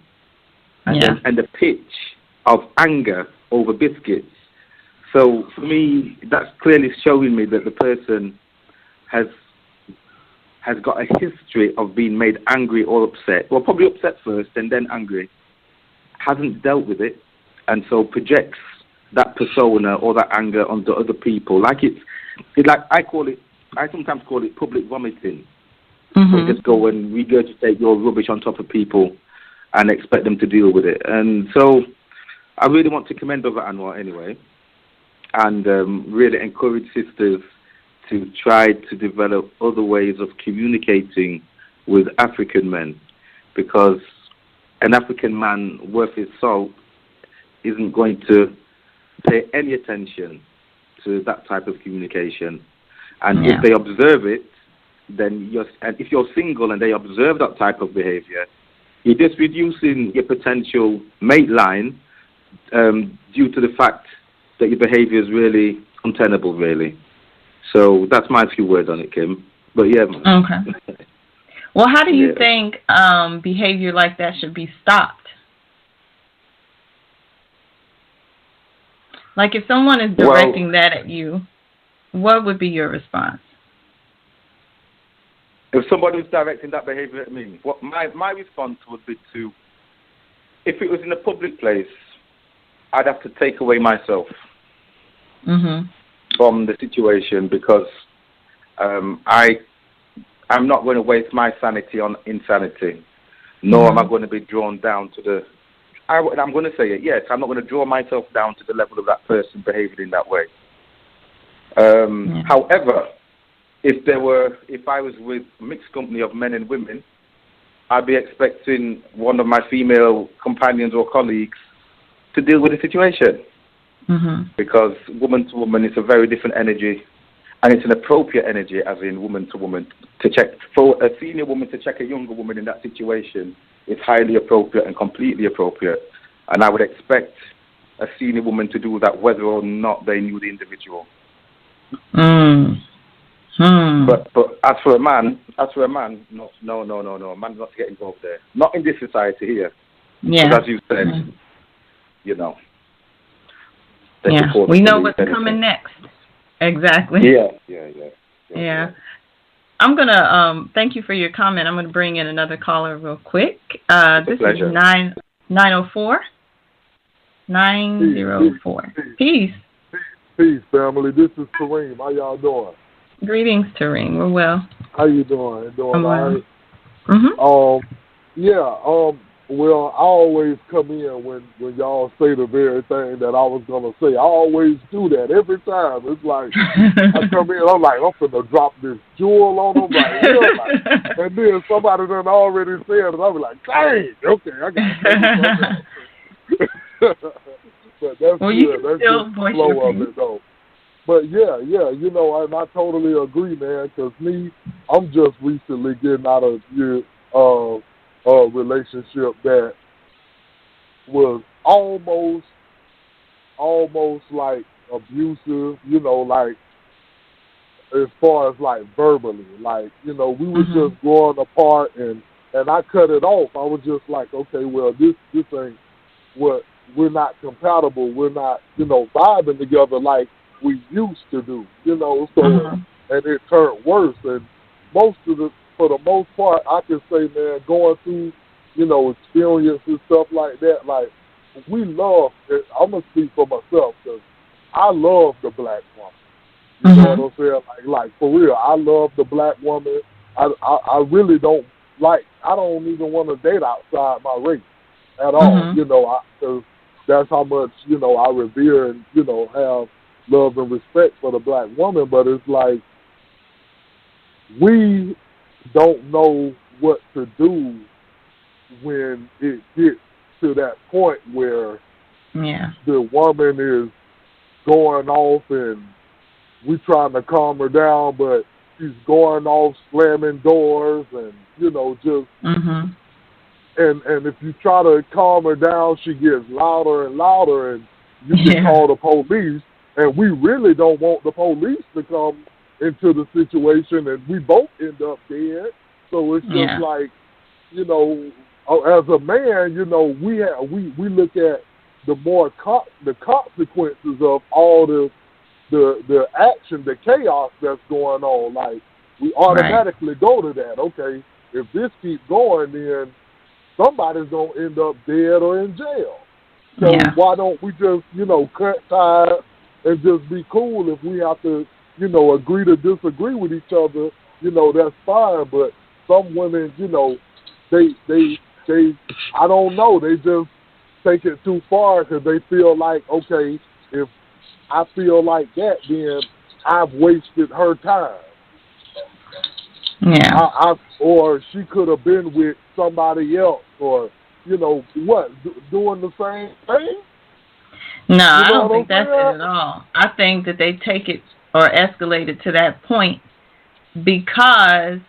and the pitch of anger over biscuits. So for me, that's clearly showing me that the person has got a history of being made angry or upset. Well, probably upset first and then angry. Hasn't dealt with it, and so projects that persona or that anger onto other people. I sometimes call it public vomiting. So just go and regurgitate your rubbish on top of people and expect them to deal with it. And so I really want to commend Brother Anwar anyway, and really encourage sisters to try to develop other ways of communicating with African men, because an African man worth his salt isn't going to pay any attention to that type of communication. And if they observe it, then if you're single and they observe that type of behavior, you're just reducing your potential mate line due to the fact that your behavior is really untenable, really. So that's my few words on it, Kim. But yeah.
Okay. Well, how do you think behavior like that should be stopped? Like, if someone is directing that at you, what would be your response?
If somebody was directing that behavior at me, my response would be to, if it was in a public place, I'd have to take away myself from the situation, because I'm not going to waste my sanity on insanity, nor am I going to be drawn down to I'm going to say it. Yes, I'm not going to draw myself down to the level of that person behaving in that way. However, if I was with a mixed company of men and women, I'd be expecting one of my female companions or colleagues to deal with the situation. Because woman to woman, it's a very different energy, and it's an appropriate energy, as in woman to woman, to check. For a senior woman to check a younger woman in that situation, it's highly appropriate and completely appropriate. And I would expect a senior woman to do that whether or not they knew the individual. But as for a man, no, a man's not to get involved there. Not in this society here.
Yeah.
Because as you said, you know.
We know what's coming next. Exactly. Yeah. I'm gonna thank you for your comment. I'm gonna bring in another caller real quick. This is 904. 904. Peace.
Peace, family. This is Kareem. How y'all doing?
Greetings, Tareen. We're well.
How you doing?
I'm well.
All right? Well, I always come in when y'all say the very thing that I was gonna say. I always do that every time. It's like I come in, I'm like, I'm finna drop this jewel on them, and then somebody done already said it. I'll be like, dang, okay, I got to But that's good. That's just the flow of it, though. But yeah, you know, and I totally agree, man. Because I'm just recently getting out of a relationship that was almost like abusive, you know, like as far as like verbally, like, you know, we were just growing apart, and I cut it off. I was just like, okay, well, this ain't what, we're not compatible. We're not, you know, vibing together like we used to do, you know. So and it turned worse. And for the most part, I can say, man, going through, you know, experiences, stuff like that, like, we love, I'm going to speak for myself, because I love the black woman. You know what I'm saying? Like, for real, I love the black woman. I really don't I don't even want to date outside my race at all, you know, because that's how much, you know, I revere and, you know, have love and respect for the black woman. But it's like, we don't know what to do when it gets to that point where the woman is going off and we trying to calm her down, but she's going off slamming doors and, you know, just and if you try to calm her down, she gets louder and louder, and you can call the police. And we really don't want the police to come into the situation, and we both end up dead. So it's just like, you know, as a man, you know, we look at the consequences of all the action, the chaos that's going on. Like, we automatically go to that. Okay, if this keeps going, then somebody's going to end up dead or in jail. So why don't we just, you know, cut ties and just be cool? If we have to, you know, agree to disagree with each other, you know, that's fine. But some women, you know, they I don't know, they just take it too far because they feel like, okay, if I feel like that, then I've wasted her time. Or she could have been with somebody else, or, you know, doing the same thing?
No, I don't think that's it at all. I think that they take it or escalate it to that point because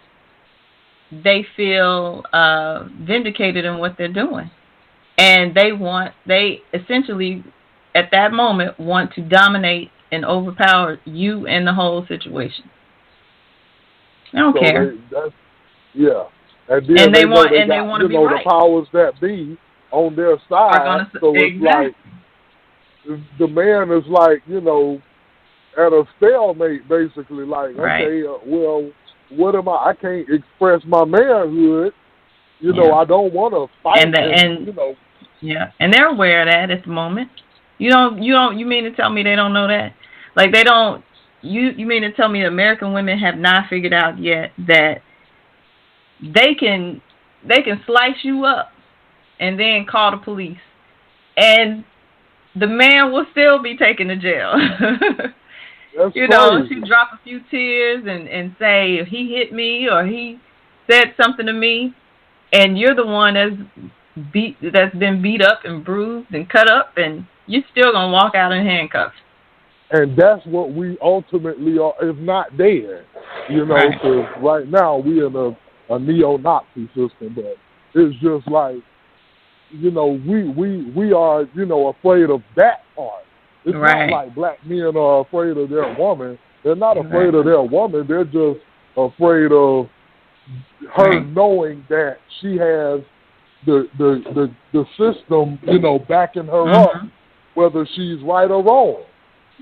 they feel vindicated in what they're doing. And they essentially, at that moment, want to dominate and overpower you and the whole situation. I don't care. And they want to be right.
The powers that be on their side. So it's like the man is like, you know, at a stalemate, basically. Like, okay, well, what am I? I can't express my manhood. You know, I don't want to fight. And you know.
Yeah, and they're aware of that at the moment. You mean to tell me they don't know that? Like, they don't. You mean to tell me American women have not figured out yet that they can slice you up and then call the police and the man will still be taken to jail.
That's
you know,
crazy.
she drop a few tears and say he hit me or he said something to me, and you're the one that's been beat up and bruised and cut up, and you're still gonna walk out in handcuffs.
And that's what we ultimately are, if not there. You know, because right now we in a neo-Nazi system, but it's just like, you know, we are, you know, afraid of that part. It's not like black men are afraid of their woman. They're not afraid of their woman. They're just afraid of her knowing that she has the system, you know, backing her up, whether she's right or wrong.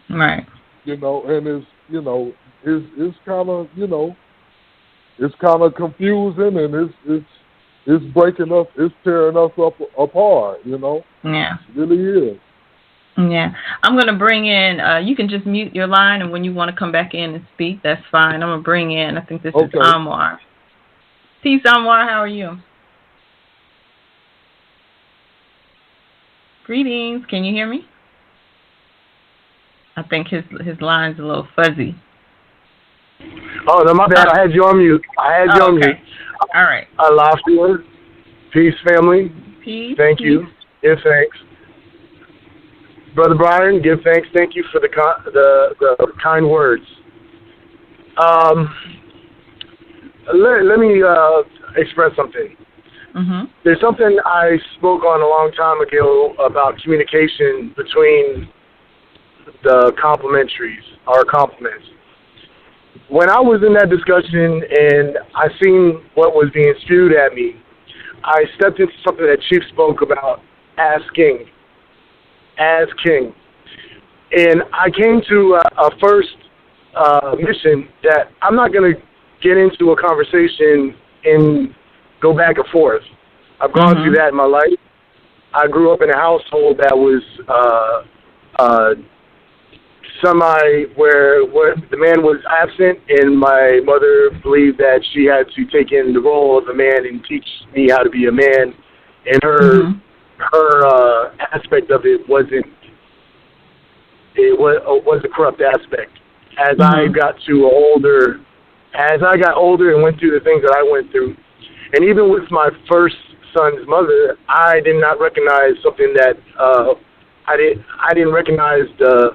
Right.
You know, and it's, you know, it's kind of, you know, it's kind of confusing, and it's breaking us, it's tearing us apart, you know.
Yeah.
It really is.
Yeah. I'm going to bring in, you can just mute your line, and when you want to come back in and speak, that's fine. I'm going to bring in, I think this is Anwar. Peace, Anwar. How are you? Greetings. Can you hear me? I think his line's a little fuzzy.
Oh, no, my bad. I had you on mute. On mute.
All right.
I lost you. Peace, family.
Peace.
Thank you. Give thanks. Brother Brian, give thanks. Thank you for the kind words. Let me express something. There's something I spoke on a long time ago about communication between the complimentaries, our compliments. When I was in that discussion and I seen what was being spewed at me, I stepped into something that Chief spoke about, as king. And I came to a first mission that I'm not going to get into a conversation and go back and forth. I've gone through that in my life. I grew up in a household that was where the man was absent, and my mother believed that she had to take in the role of a man and teach me how to be a man. And her aspect of it was a corrupt aspect. As I got older and went through the things that I went through, and even with my first son's mother, I did not recognize something that I didn't recognize the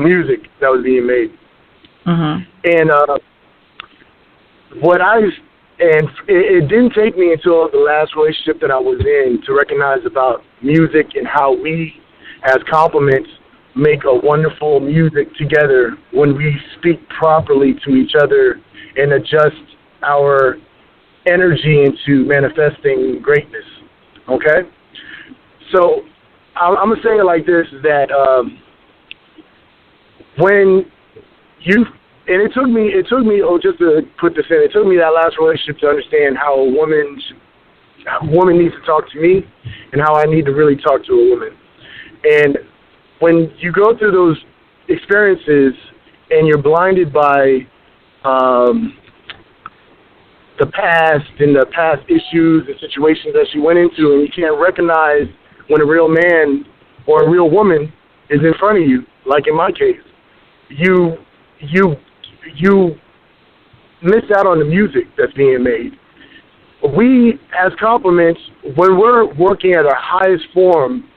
music that was being made. And it didn't take me until the last relationship that I was in to recognize about music and how we, as complements, make a wonderful music together when we speak properly to each other and adjust our energy into manifesting greatness. Okay? So I'm going to say it like this, that when you, and it took me, just to put this in, it took me that last relationship to understand how a woman needs to talk to me and how I need to really talk to a woman. And when you go through those experiences and you're blinded by the past and the past issues and situations that she went into, and you can't recognize when a real man or a real woman is in front of you, like in my case, you miss out on the music that's being made. We, as complements, when we're working at our highest form,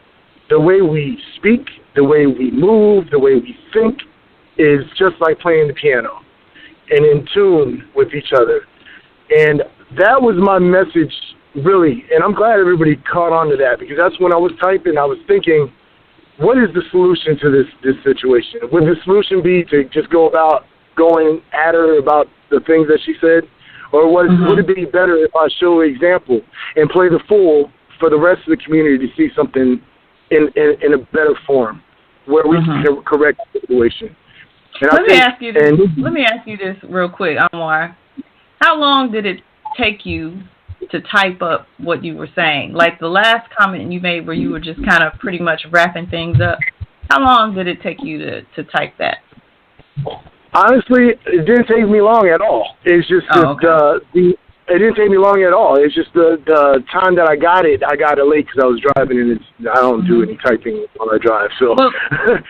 the way we speak, the way we move, the way we think is just like playing the piano and in tune with each other. And that was my message, really. And I'm glad everybody caught on to that, because that's when I was typing, I was thinking, what is the solution to this situation? Would the solution be to just go about going at her about the things that she said? Or would it be better if I show an example and play the fool for the rest of the community to see something in a better form where we can correct the situation? And
Let me ask you this real quick, Anwar. How long did it take you to type up what you were saying? Like the last comment you made where you were just kind of pretty much wrapping things up. How long did it take you to type that? Honestly,
it didn't take me long at all. It's just It didn't take me long at all. It's just the time that I got it late because I was driving, and I don't do any typing while I drive. So,
well,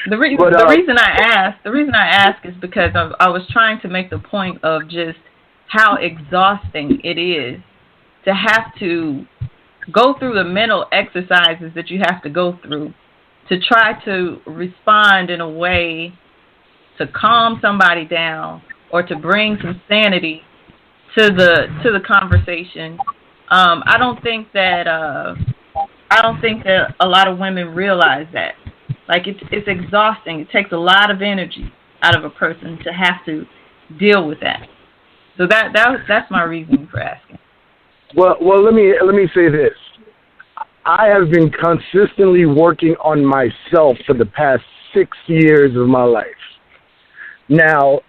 the reason I ask is because I was trying to make the point of just how exhausting it is to have to go through the mental exercises that you have to go through to try to respond in a way to calm somebody down or to bring some sanity to the conversation. I don't think that a lot of women realize that. Like it's exhausting. It takes a lot of energy out of a person to have to deal with that. So that's my reasoning for asking.
Well, let me say this. I have been consistently working on myself for the past 6 years of my life. Now,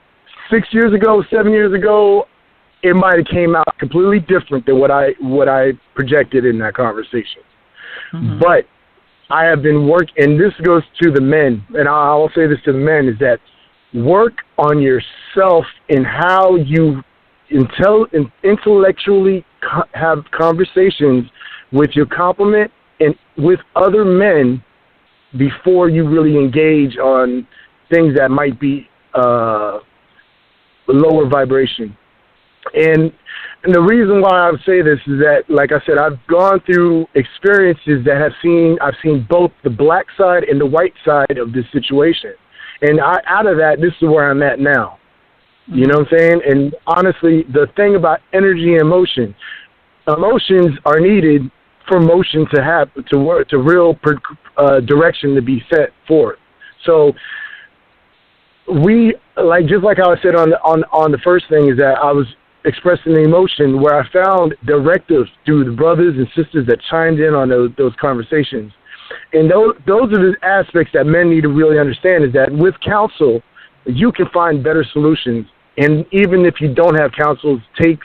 6 years ago, 7 years ago, it might have came out completely different than what I projected in that conversation. Mm-hmm. But I have been working, and this goes to the men, and I'll say this to the men, is that work on yourself in how you intellectually have conversations with your complement and with other men before you really engage on things that might be lower vibration. And the reason why I would say this is that, like I said, I've gone through experiences that I've seen both the black side and the white side of this situation. And out of that, this is where I'm at now. You know what I'm saying? And honestly, the thing about energy and emotions are needed for motion to have to work, to real direction to be set forth. So just like I said on the first thing, is that I was expressing the emotion where I found directives through the brothers and sisters that chimed in on those conversations. And those are the aspects that men need to really understand, is that with counsel, you can find better solutions. And even if you don't have counsel, take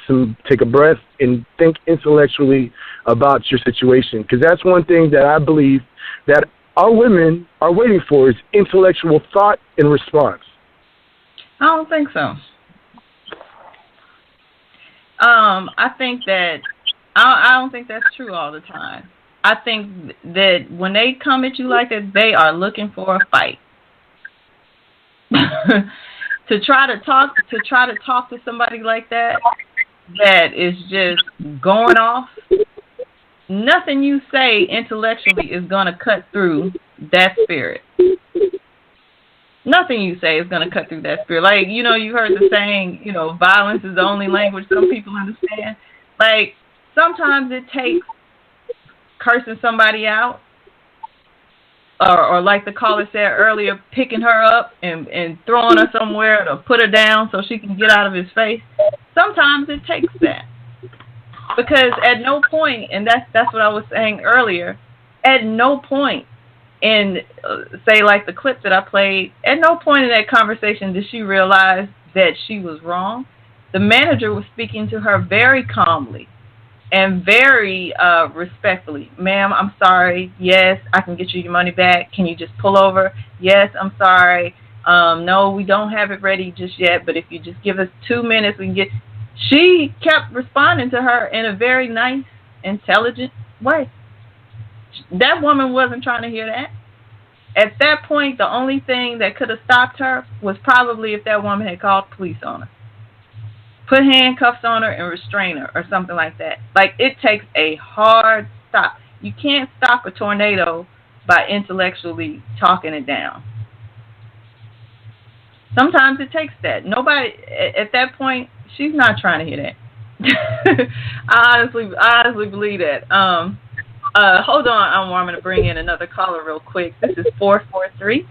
a breath and think intellectually about your situation. Because that's one thing that I believe that our women are waiting for, is intellectual thought and response.
I don't think so. I think that I don't think that's true all the time. I think that when they come at you like that, they are looking for a fight. To try to talk to somebody like that is just going off. Nothing you say intellectually is going to cut through that spirit. Nothing you say is going to cut through that spirit. Like, you heard the saying, violence is the only language some people understand. Like, sometimes it takes cursing somebody out, or like the caller said earlier, picking her up and throwing her somewhere to put her down so she can get out of his face. Sometimes it takes that. Because at no point, and that's what I was saying earlier, at no point in, say, like the clip that I played, at no point in that conversation did she realize that she was wrong. The manager was speaking to her very calmly and very respectfully. Ma'am, I'm sorry. Yes, I can get you your money back. Can you just pull over? Yes, I'm sorry. No, we don't have it ready just yet, but if you just give us 2 minutes, we can get... She kept responding to her in a very nice, intelligent way. That woman wasn't trying to hear that. At that point, the only thing that could have stopped her was probably if that woman had called police on her. Put handcuffs on her and restrain her or something like that. Like, it takes a hard stop. You can't stop a tornado by intellectually talking it down. Sometimes it takes that. Nobody, at that point, she's not trying to hear that. I honestly believe that. Hold on, I'm going to bring in another caller real quick. This is 443.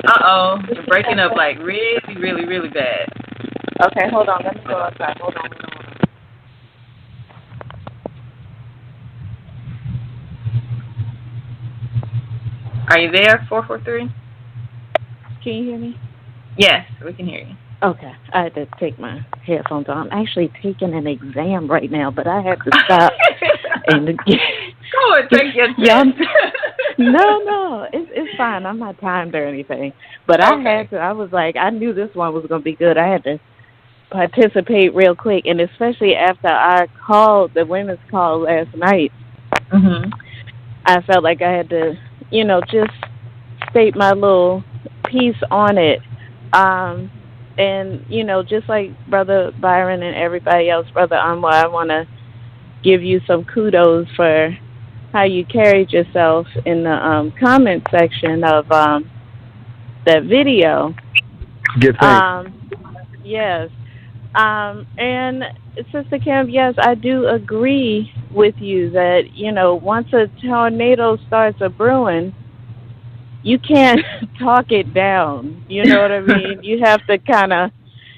Uh-oh, you're breaking up like really, really, really bad.
Okay, hold on. Let me go outside. Hold on.
Are you there, 443?
Can you hear me?
Yes, we can hear you.
Okay, I had to take my headphones on. I'm actually taking an exam right now, but I had to stop and
go and take your test.
No, it's fine. I'm not timed or anything. But okay. I was like, I knew this one was going to be good. I had to
participate real quick, and especially after I called the women's call last night, I felt like I had to, just state my little piece on it. And, just like Brother Byron and everybody else, Brother Anwar, I want to give you some kudos for how you carried yourself in the comment section of that video.
Good thanks.
Yes. And Sister Kim, yes, I do agree with you that, once a tornado starts a brewing, you can't talk it down. You know what I mean? You have to kind of,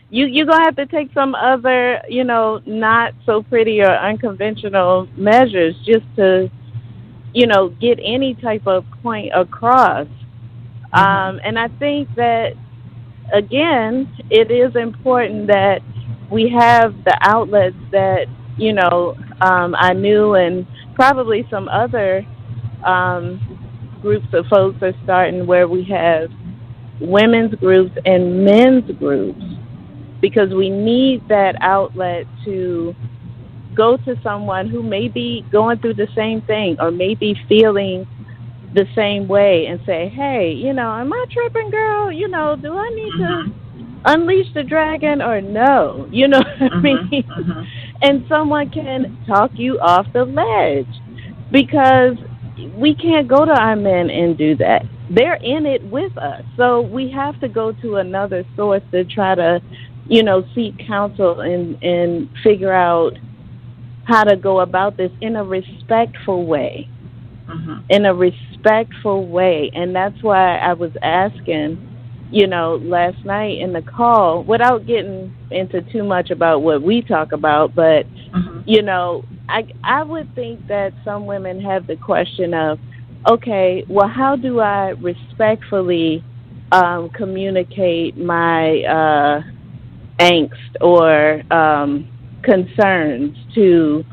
you're going to have to take some other, not so pretty or unconventional measures just to, get any type of point across. And I think that, again, it is important that we have the outlets that, I knew and probably some other groups of folks are starting where we have women's groups and men's groups, because we need that outlet to go to someone who may be going through the same thing or may be feeling the same way and say, hey, am I tripping, girl? Do I need to unleash the dragon or no? You know what I mean? And someone can talk you off the ledge, because we can't go to our men and do that. They're in it with us. So we have to go to another source to try to, seek counsel and figure out how to go about this in a respectful way. In a respectful way. And that's why I was asking, last night in the call, without getting into too much about what we talk about, but, I would think that some women have the question of, okay, well, how do I respectfully communicate my angst or concerns to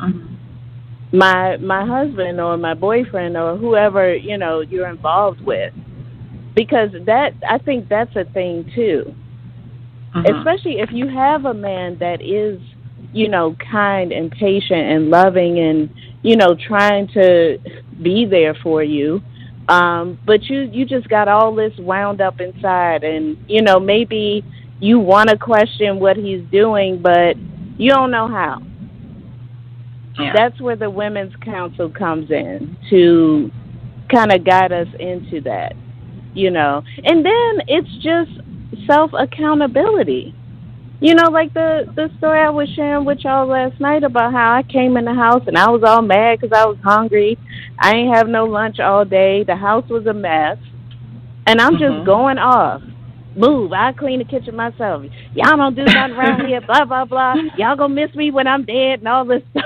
my husband or my boyfriend or whoever, you're involved with? Because I think that's a thing too. Especially if you have a man that is, kind and patient and loving and, trying to be there for you. But you just got all this wound up inside, and, maybe you want to question what he's doing, but you don't know how. Yeah. That's where the Women's Council comes in to kind of guide us into that, And then it's just self-accountability. Like the story I was sharing with y'all last night about how I came in the house and I was all mad because I was hungry. I ain't have no lunch all day. The house was a mess. And I'm just going off. Move. I clean the kitchen myself. Y'all don't do nothing around here, blah, blah, blah. Y'all gonna miss me when I'm dead and all this stuff.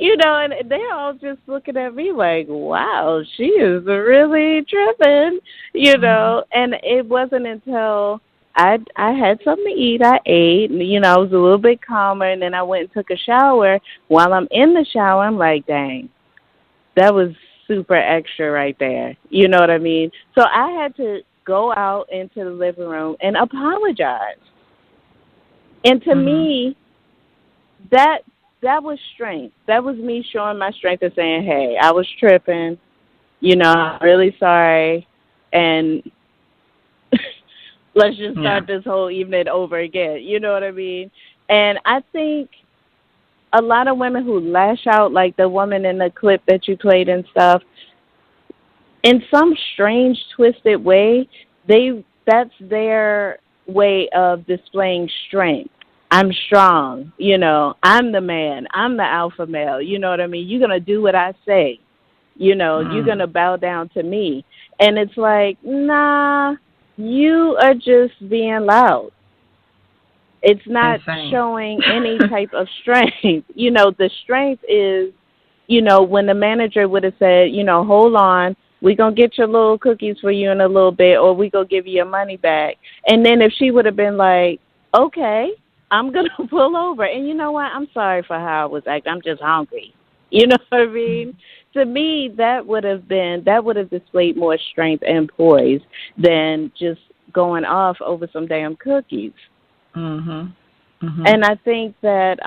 And they're all just looking at me like, wow, she is really tripping, And it wasn't until I had something to eat, I ate, and, I was a little bit calmer, and then I went and took a shower. While I'm in the shower, I'm like, dang, that was super extra right there. You know what I mean? So I had to go out into the living room and apologize. And to me, that was strength. That was me showing my strength and saying, hey, I was tripping. I'm really sorry. And let's just start this whole evening over again. You know what I mean? And I think a lot of women who lash out, like the woman in the clip that you played and stuff, in some strange, twisted way, that's their way of displaying strength. I'm strong, I'm the man, I'm the alpha male, you know what I mean? You're going to do what I say, you're going to bow down to me. And it's like, nah, you are just being loud. It's not showing any type of strength. The strength is, when the manager would have said, hold on, we're going to get your little cookies for you in a little bit, or we going to give you your money back. And then if she would have been like, okay, I'm going to pull over. And you know what? I'm sorry for how I was acting. I'm just hungry. You know what I mean? To me, that would have displayed more strength and poise than just, going off over some damn cookies.
Mhm. Mhm.
And I think that,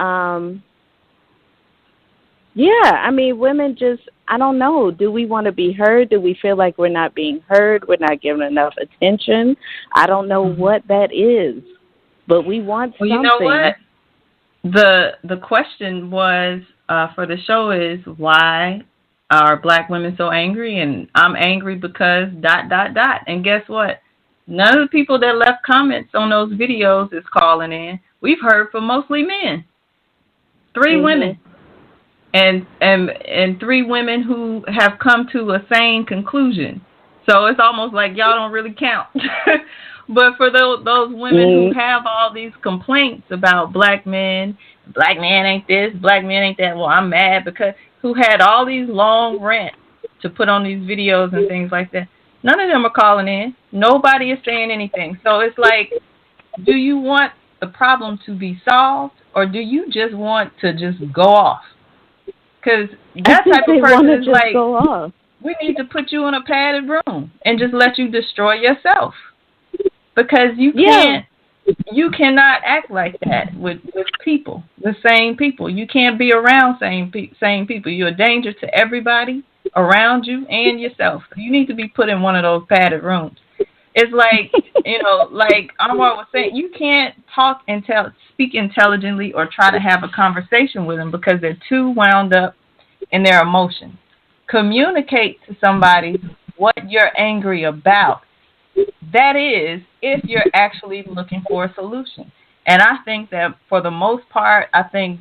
yeah, I mean, women just, I don't know. Do we want to be heard? Do we feel like we're not being heard? We're not given enough attention? I don't know what that is, but we want something.
You know what? The question was for the show is, why are black women so angry? And I'm angry because ... And guess what? None of the people that left comments on those videos is calling in. We've heard from mostly men. 3 women. And 3 women who have come to a sane conclusion. So it's almost like y'all don't really count. But for those women who have all these complaints about black men ain't this, black men ain't that, well, I'm mad because, who had all these long rants to put on these videos and things like that, none of them are calling in. Nobody is saying anything. So it's like, do you want the problem to be solved, or do you just want to just go off? Because that type of person is like, we need to put you in a padded room and just let you destroy yourself. Because you can't, you cannot act like that with people, the same people. You can't be around same people. You're a danger to everybody around you and yourself. You need to be put in one of those padded rooms. It's like, like Anwar was saying, you can't speak intelligently or try to have a conversation with them because they're too wound up in their emotions. Communicate to somebody what you're angry about. That is, if you're actually looking for a solution. And I think that for the most part, I think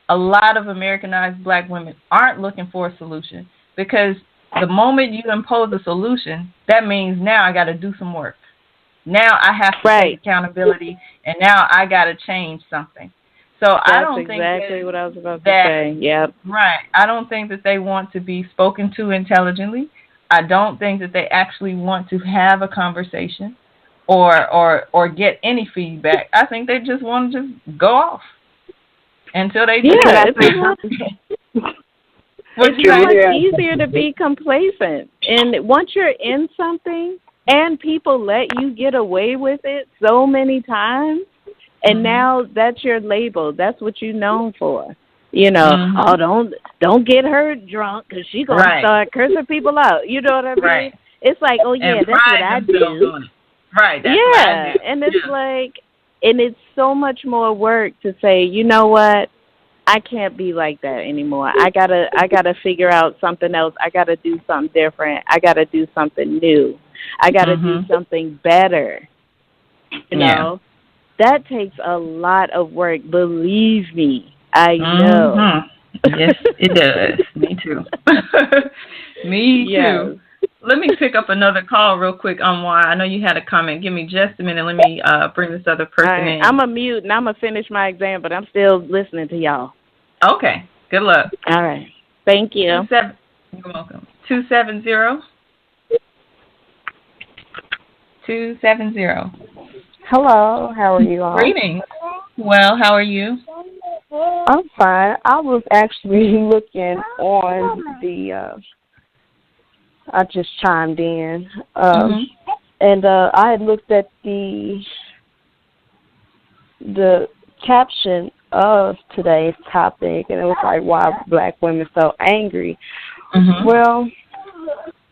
a lot of Americanized black women aren't looking for a solution, because the moment you impose a solution, that means now I got to do some work. Now I have to take accountability, and now I got to change something. So I don't think that's exactly what I was about to say. Yep. Right. I don't think that they want to be spoken to intelligently. I don't think that they actually want to have a conversation or get any feedback. I think they just want to just go off until they do something.
It's so much easier to be complacent. And once you're in something and people let you get away with it so many times, and now that's your label. That's what you're known for. Oh, don't get her drunk because she's going to start cursing people out. You know what I mean? Right. It's like, oh, yeah, that's what I do.
Right. That's what I do.
And it's like, and it's so much more work to say, you know what? I can't be like that anymore. I gotta figure out something else. I gotta do something different. I gotta do something new. I gotta do something better. You know? That takes a lot of work. Believe me. I know.
Yes, it does. Me too. Me too. Let me pick up another call real quick on why. I know you had a comment. Give me just a minute. Let me bring this other person in.
I'm a mute and I'm going to finish my exam, but I'm still listening to y'all.
Okay. Good luck.
All right. Thank you.
You're welcome. 270. 270.
Hello. How are you all?
Greetings. Well, how are you?
I'm fine. I was actually looking on the I just chimed in. And I had looked at the caption of today's topic, and it was like, why are black women so angry? Well,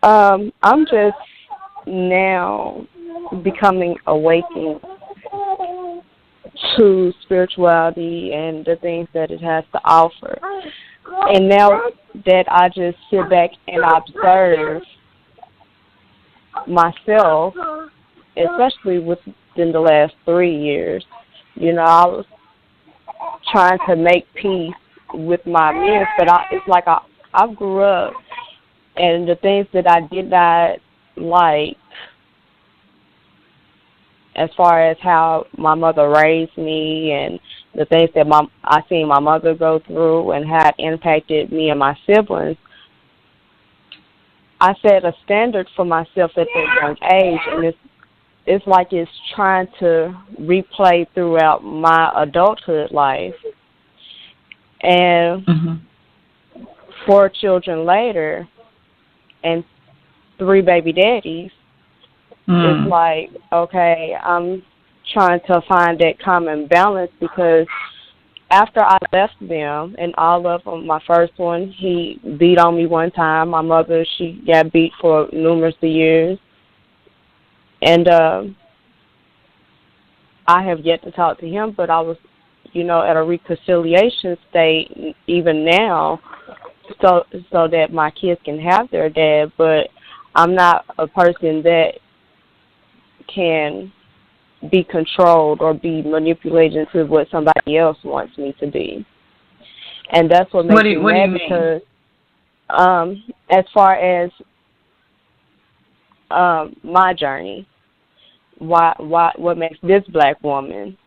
I'm just now becoming awakened to spirituality and the things that it has to offer. And now that I just sit back and observe myself, especially within the last 3 years, I was trying to make peace with my men, but it's like I grew up, and the things that I did not like, as far as how my mother raised me and the things that I seen my mother go through and how it impacted me and my siblings, I set a standard for myself at that young age, and it's like it's trying to replay throughout my adulthood life. And 4 children later and 3 baby daddies, It's like, okay, I'm trying to find that common balance because after I left them, and all of them, my first one, he beat on me one time. My mother, she got beat for numerous years. And I have yet to talk to him, but I was, at a reconciliation state even now so that my kids can have their dad. But I'm not a person that can be controlled or be manipulated into what somebody else wants me to be. And that's what makes me mad because as far as my journey, what makes this black woman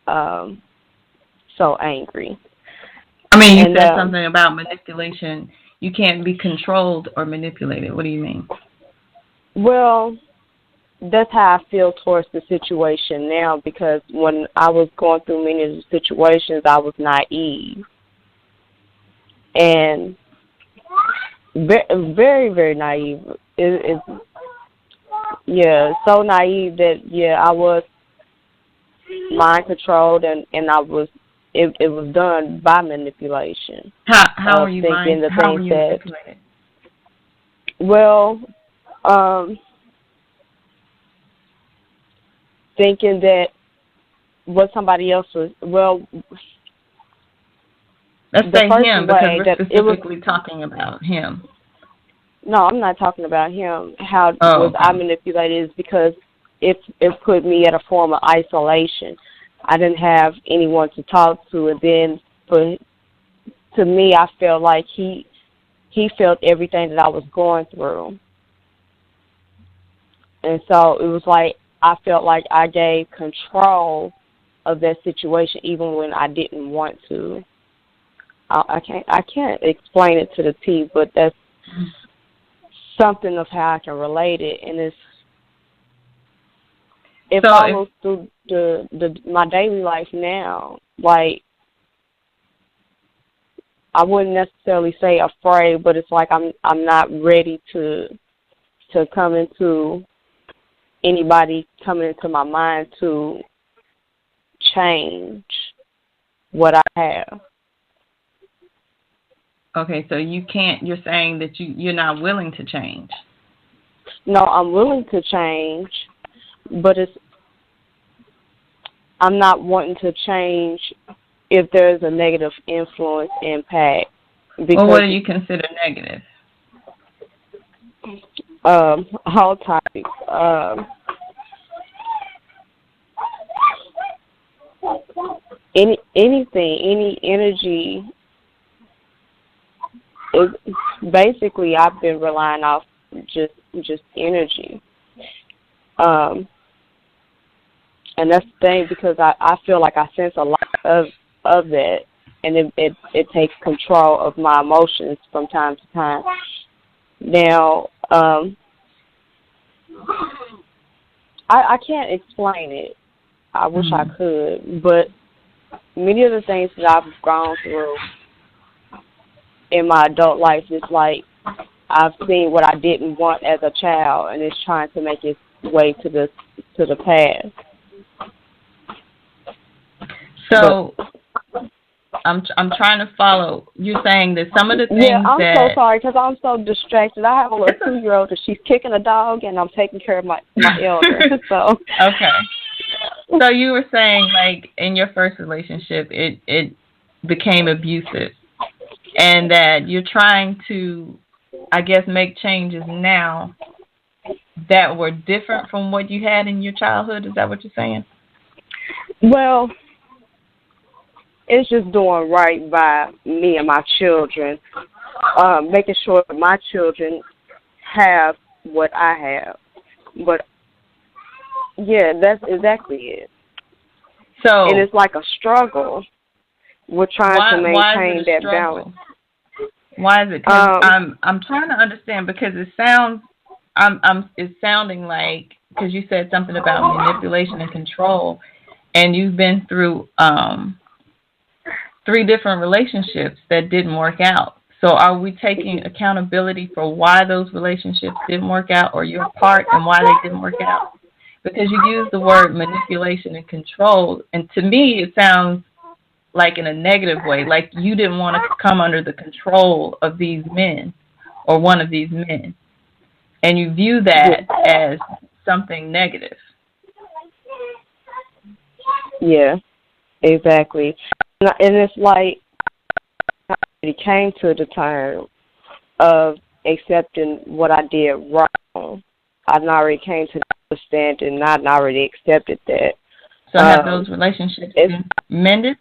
so angry?
I mean, you said something about manipulation. You can't be controlled or manipulated. What do you mean?
Well, that's how I feel towards the situation now, because when I was going through many of the situations, I was naive. And very, very naive. So naive that, I was mind controlled and I was, it was done by manipulation.
How are you manipulated?
Well, thinking that what somebody else was,
let's say him, because we're specifically talking about him.
No, I'm not talking about him. How was I manipulated is because it put me at a form of isolation. I didn't have anyone to talk to, and then to me, I felt like he felt everything that I was going through. And so it was like I felt like I gave control of that situation even when I didn't want to. I can't explain it to the T, but that's something of how I can relate it, and it follows through my daily life now. Like, I wouldn't necessarily say afraid, but it's like I'm not ready to come into anybody coming into my mind to change what I have.
Okay, so you're saying that you're not willing to change.
No, I'm willing to change, but I'm not wanting to change if there's a negative influence impact.
Well, what do you consider negative?
All topics. Anything, any energy. Basically, I've been relying off just energy. And that's the thing, because I feel like I sense a lot of that, and it takes control of my emotions from time to time. Now, I can't explain it. I wish I could, but many of the things that I've gone through in my adult life, is like I've seen what I didn't want as a child, and it's trying to make its way to the past.
So I'm trying to follow. You're saying that some of the things
I'm so sorry because I'm so distracted. I have a little 2-year-old and she's kicking a dog, and I'm taking care of my elder. So
okay. So you were saying, like, in your first relationship, it became abusive, and that you're trying to, I guess, make changes now that were different from what you had in your childhood. Is that what you're saying?
Well, it's just doing right by me and my children, making sure that my children have what I have. But, yeah, that's exactly it.
So,
and it's like a struggle. We're trying to maintain that balance.
Why is it? Because I'm trying to understand, because it sounds it's sounding like, because you said something about manipulation and control, and you've been through 3 different relationships that didn't work out. So are we taking accountability for why those relationships didn't work out, or your part and why they didn't work out? Because you use the word manipulation and control, and to me it sounds like in a negative way, like you didn't want to come under the control of these men or one of these men, and you view that as something negative.
Yeah, exactly. And it's like it came to the time of accepting what I did wrong. I already came to the understanding, and I already accepted that.
So have those relationships been mended?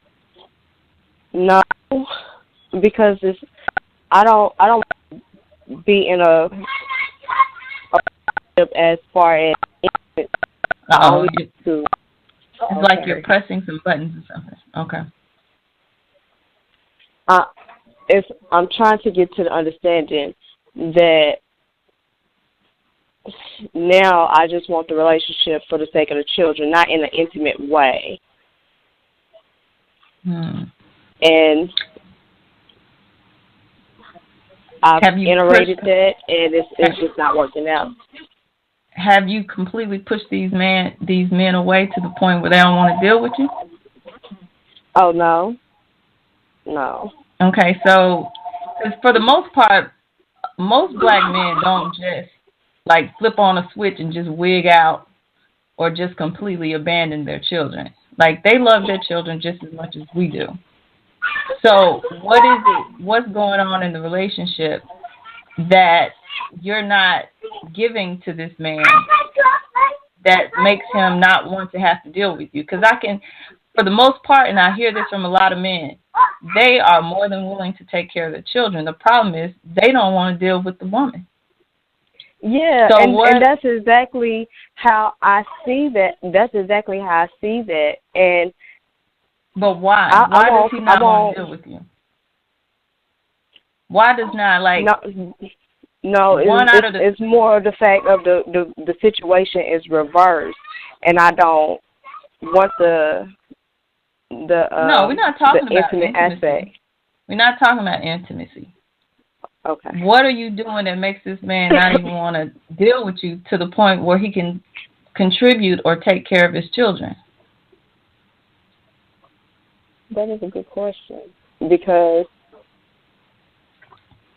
No, because I don't be in a as far as
it's like you're pressing some buttons or something. Okay.
I'm trying to get to the understanding that now I just want the relationship for the sake of the children, not in an intimate way. And I've iterated that, and it's just not working out.
Have you completely pushed these men away to the point where they don't want to deal with you?
Oh, no. No.
Okay, so for the most part, most black men don't just like flip on a switch and just wig out or just completely abandon their children. Like, they love their children just as much as we do. So what's going on in the relationship that you're not giving to this man that makes him not want to have to deal with you? Because for the most part, and I hear this from a lot of men, they are more than willing to take care of their children. The problem is they don't want to deal with the woman.
Yeah, so and that's exactly how I see that. That's exactly how I see that.
But why? Why does he not want to deal with you? Why does not, like...
No, it's more the fact of the situation is reversed, and I don't want the
no, we're not talking about
intimate aspect.
We're not talking about intimacy.
Okay.
What are you doing that makes this man not even want to deal with you to the point where he can contribute or take care of his children?
That is a good question. Because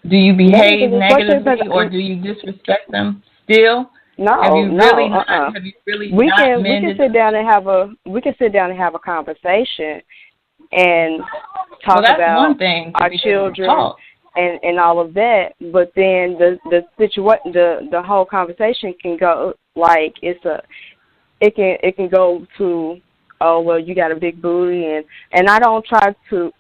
do you behave negatively or do you disrespect them still?
No,
have you really not,
uh-uh.
Have you really
we
not
can
mended?
sit down and have a conversation and talk about
one thing
our children and all of that. But then the whole conversation can go like it can go to, oh well, you got a big booty, and I don't try to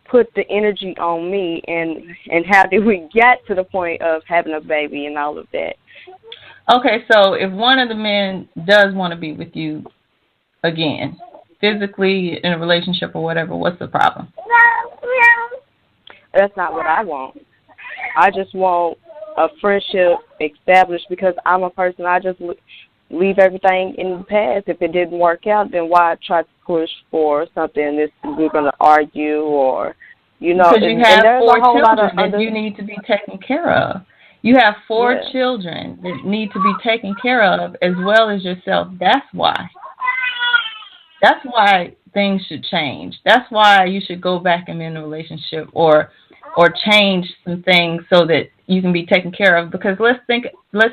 put the energy on me and how did we get to the point of having a baby and all of that.
Okay, so if one of the men does want to be with you again, physically in a relationship or whatever, what's the problem?
That's not what I want. I just want a friendship established because I'm a person, I just leave everything in the past. If it didn't work out, then why try to push for something that we're going to argue or,
Because you have 4 children that you need to be taken care of. You have 4 children that need to be taken care of as well as yourself. That's why. That's why things should change. That's why you should go back and be in a relationship or change some things so that you can be taken care of. Because let's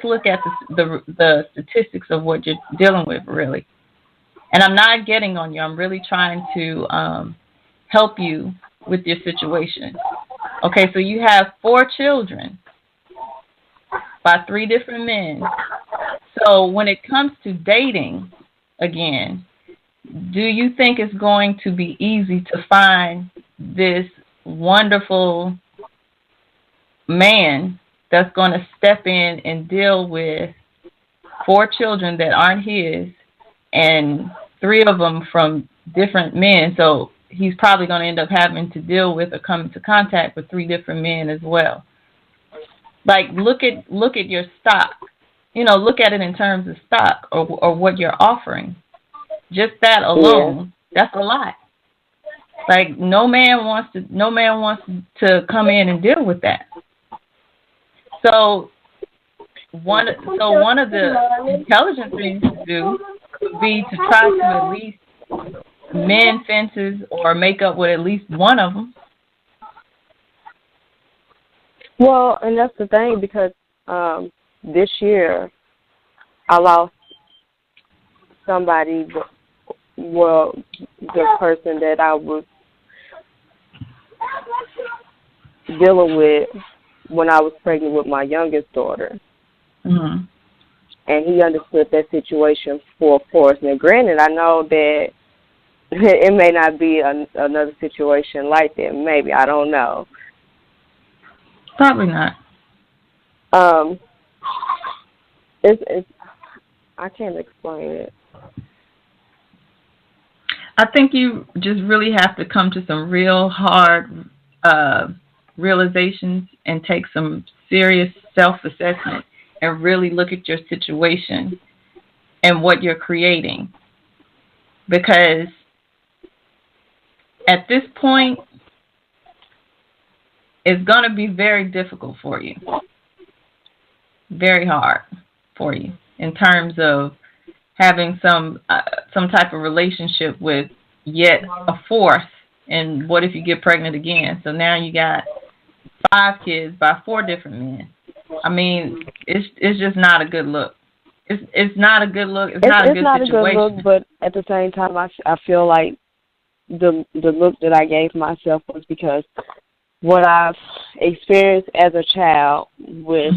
look at the statistics of what you're dealing with, really. And I'm not getting on you. I'm really trying to help you with your situation. Okay, so you have 4 children by 3 different men. So when it comes to dating, again, do you think it's going to be easy to find this wonderful man that's going to step in and deal with 4 children that aren't his and 3 of them from different men? So he's probably going to end up having to deal with or come into contact with 3 different men as well. Like, look at your stock. Look at it in terms of stock or what you're offering. Just that alone, that's a lot. Like no man wants to come in and deal with that. So one of the intelligent things to do would be to try to at least mend fences or make up with at least one of them.
Well, and that's the thing, because this year I lost somebody, well, the person that I was dealing with when I was pregnant with my youngest daughter.
Mm-hmm.
And he understood that situation full force. Now, granted, I know that it may not be another situation like that. Maybe, I don't know.
Probably not.
It's I can't explain it.
I think you just really have to come to some real hard realizations and take some serious self-assessment and really look at your situation and what you're creating. Because at this point, it's going to be very difficult for you. Very hard for you in terms of having some type of relationship with yet a fourth. And what if you get pregnant again? So now you got 5 kids by 4 different men. I mean, it's just not a good look. It's not a good look. It's not a good situation.
Good look, but at the same time, I feel like the look that I gave myself was because what I've experienced as a child with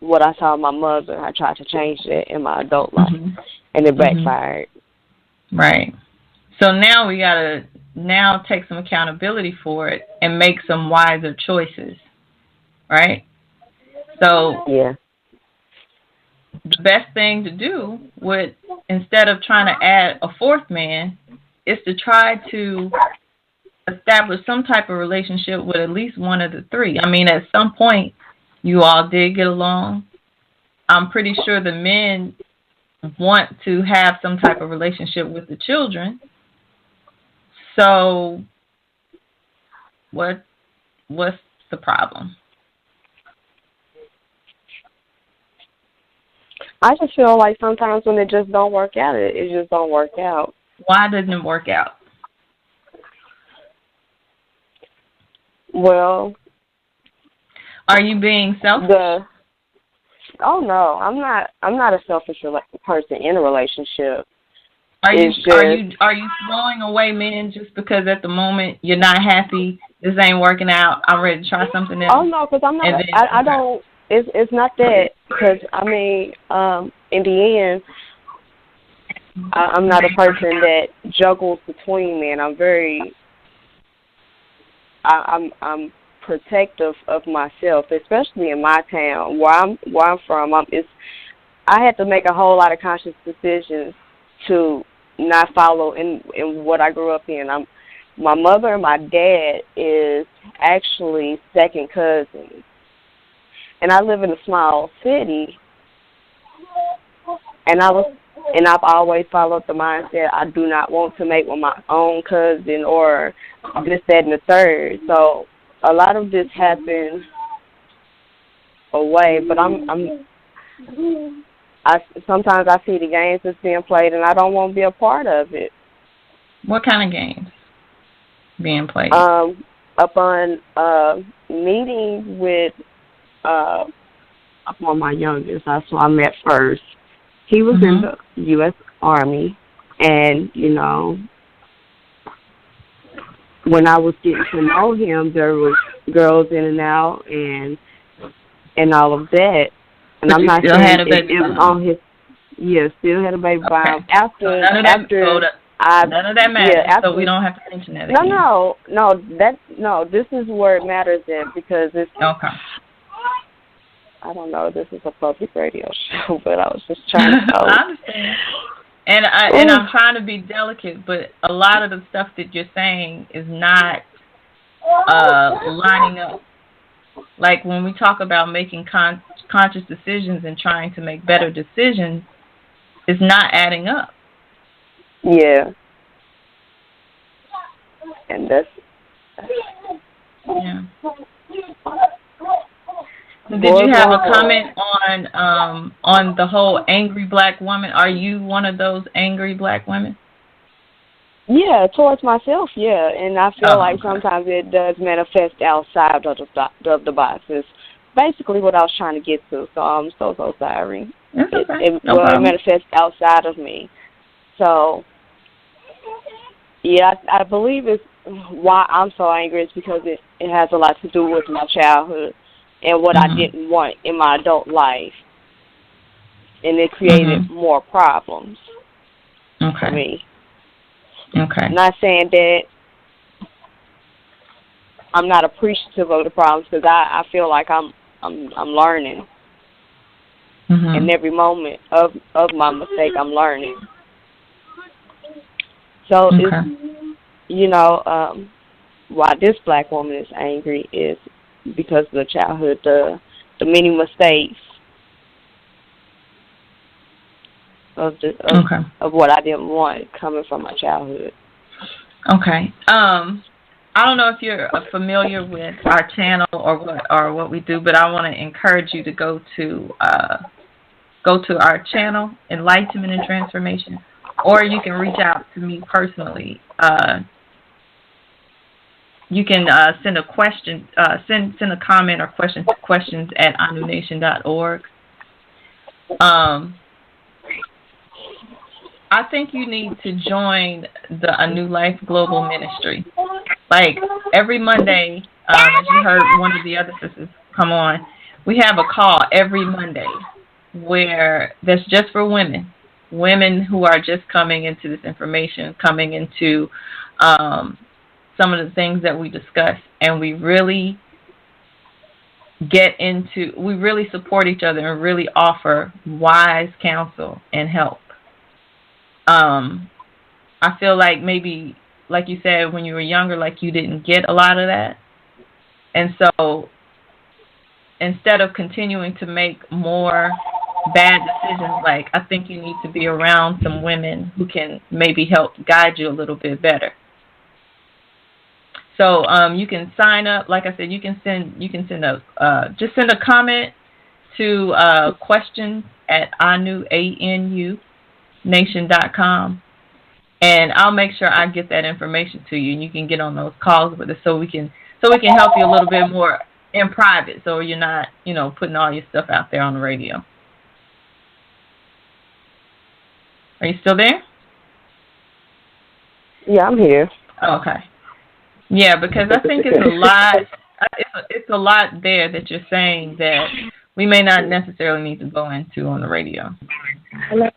what I saw my mother, I tried to change that in my adult life, and it backfired.
Right. So now we got to take some accountability for it and make some wiser choices, right? So
yeah,
the best thing to do would, instead of trying to add a 4th man, is to try to establish some type of relationship with at least one of the 3. I mean, at some point, you all did get along. I'm pretty sure the men want to have some type of relationship with the children. So, what's the problem?
I just feel like sometimes when it just don't work out, it just don't work out.
Why doesn't it work out?
Well,
are you being selfish?
Oh no, I'm not a selfish person in a relationship.
Are you throwing away men just because at the moment you're not happy? This ain't working out. I'm ready to try something else.
Oh no, because I'm not. I don't. It's not that. Because I mean, in the end, I'm not a person that juggles between men. I'm protective of myself, especially in my town where I'm from. I had to make a whole lot of conscious decisions to not follow in what I grew up in. My mother and my dad is actually second cousins, and I live in a small city. And I've always followed the mindset I do not want to mate with my own cousin or this, that, and the third. So a lot of this happened away, but sometimes I see the games that's being played, and I don't want to be a part of it.
What kind of games being played?
Upon meeting with upon my youngest, that's who I met first. He was in the U.S. Army, and when I was getting to know him, there was girls in and out, and all of that. And
but
I'm not
still
saying
had a baby
it was on his. Yeah, still had a baby by him. After none of that matters.
Yeah, so we don't have to mention that again.
No. This is where it matters at, because it's.
Okay.
I don't know. This is a public radio show, but I was just trying to.
I understand. And I'm trying to be delicate, but a lot of the stuff that you're saying is not lining up. Like when we talk about making conscious decisions and trying to make better decisions, it's not adding up.
Yeah. And that's
yeah. Did you have a comment on the whole angry black woman? Are you one of those angry black women?
Yeah, towards myself, yeah. And I feel like sometimes it does manifest outside of the box. It's basically what I was trying to get to, so I'm so sorry.
That's okay.
It manifests outside of me. So, yeah, I believe it's why I'm so angry is because it has a lot to do with my childhood and what I didn't want in my adult life. And it created more problems for me.
Okay.
Not saying that I'm not appreciative of the problems, because I feel like I'm learning. In every moment of my mistake, I'm learning. So it's, why this black woman is angry is because of the childhood, the many mistakes of what I didn't want coming from my childhood.
Okay. I don't know if you're familiar with our channel or what we do, but I want to encourage you to go to our channel, Enlightenment and Transformation, or you can reach out to me personally. You can send a question, send a comment or questions at anunation.org. I think you need to join the A New Life Global Ministry. Like every Monday, as you heard one of the other sisters come on, we have a call every Monday where that's just for women who are just coming into this information, coming into some of the things that we discuss, and we really we really support each other and really offer wise counsel and help. I feel like maybe, like you said, when you were younger, like you didn't get a lot of that. And so instead of continuing to make more bad decisions, like I think you need to be around some women who can maybe help guide you a little bit better. So you can sign up. Like I said, you can send just send a comment to questions at anunation.com, and I'll make sure I get that information to you, and you can get on those calls with us so we can help you a little bit more in private, so you're not putting all your stuff out there on the radio. Are you still there?
Yeah, I'm here.
Okay. Yeah, because I think it's a lot. It's a lot there that you're saying that we may not necessarily need to go into on the radio.
Hello.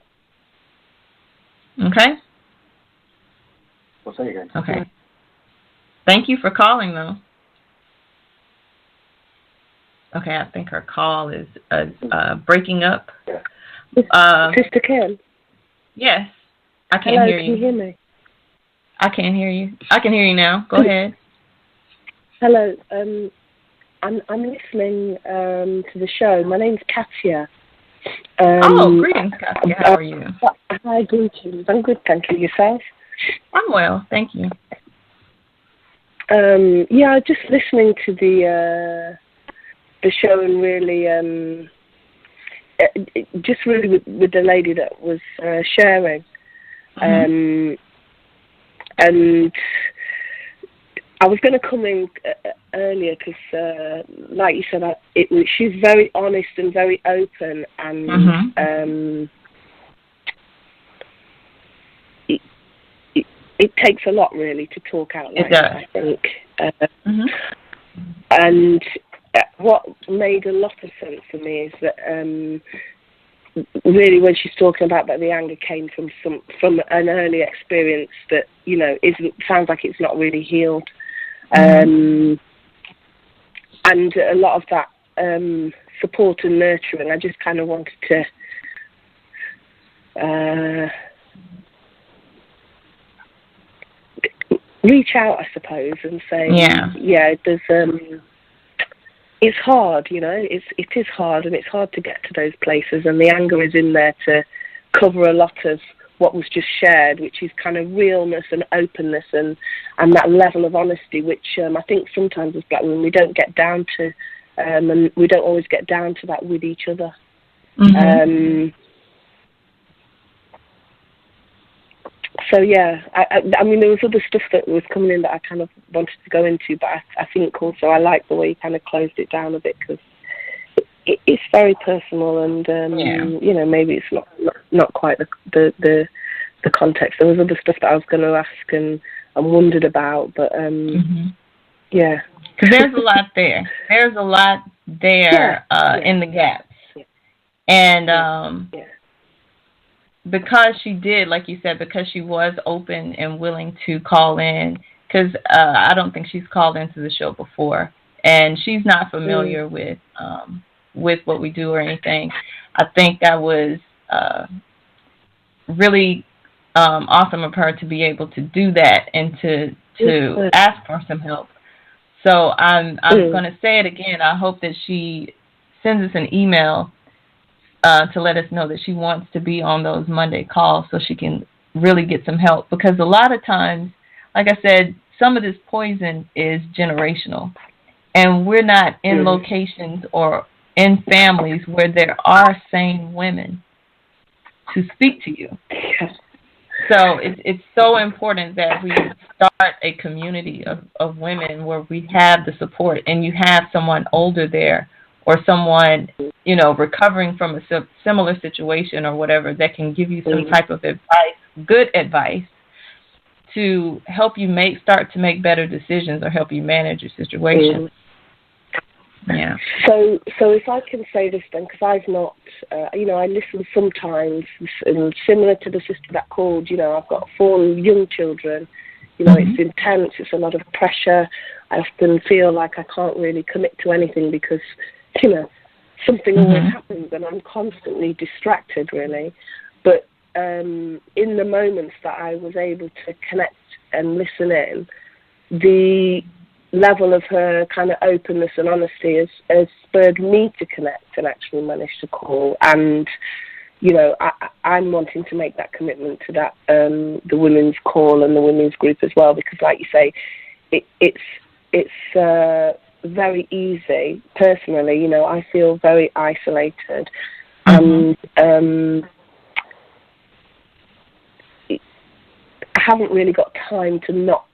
Okay. Okay. Thank you for calling, though. Okay, I think her call is breaking up.
Sister Kim.
Yes, I can't hear you.
Can you hear me?
I can't hear you. I can hear you now. Go ahead.
Hello. I'm listening to the show. My name's Katia.
Greetings, Katia. How are you?
Hi, greetings. I'm good, thank you. Yourself?
I'm well, thank you.
Yeah, just listening to the show and really just really with the lady that was sharing. And I was going to come in earlier because, like you said, she's very honest and very open, and it takes a lot really to talk out like that, I think. And what made a lot of sense for me is that really when she's talking about that the anger came from an early experience that sounds like it's not really healed. And a lot of that support and nurturing, I just kind of wanted to reach out, I suppose, and say, there's it's hard, it is hard, and it's hard to get to those places, and the anger is in there to cover a lot of what was just shared, which is kind of realness and openness and that level of honesty, which I think sometimes as black women we don't get down to, and we don't always get down to that with each other. So yeah, I mean, there was other stuff that was coming in that I kind of wanted to go into, but I think also I like the way you kind of closed it down a bit, because it's very personal, and you know, maybe it's not quite the context. There was other stuff that I was going to ask and wondered about, but yeah,
because there's a lot there. There's a lot there in the gaps, and because she did, like you said, because she was open and willing to call in, because I don't think she's called into the show before, and she's not familiar with what we do or anything. I think that was really awesome of her to be able to do that and to ask for some help. So I'm going to say it again. I hope that she sends us an email to let us know that she wants to be on those Monday calls so she can really get some help. Because a lot of times, like I said, some of this poison is generational. And we're not in locations or in families where there are sane women to speak to you. So it's so important that we start a community of women where we have the support, and you have someone older there or someone, you know, recovering from a similar situation or whatever that can give you some type of advice, good advice, to help you start to make better decisions or help you manage your situation. Yeah. So
if I can say this then, because I've not, you know, I listen sometimes, and similar to the sister that called, you know, I've got 4 young children. You know, it's intense. It's a lot of pressure. I often feel like I can't really commit to anything because, you know, something always happens and I'm constantly distracted, really. But in the moments that I was able to connect and listen in, the level of her kind of openness and honesty has spurred me to connect and actually manage to call. And, you know, I'm wanting to make that commitment to that, the women's call and the women's group as well, because like you say, it's very easy. Personally, you know, I feel very isolated, and I haven't really got time to not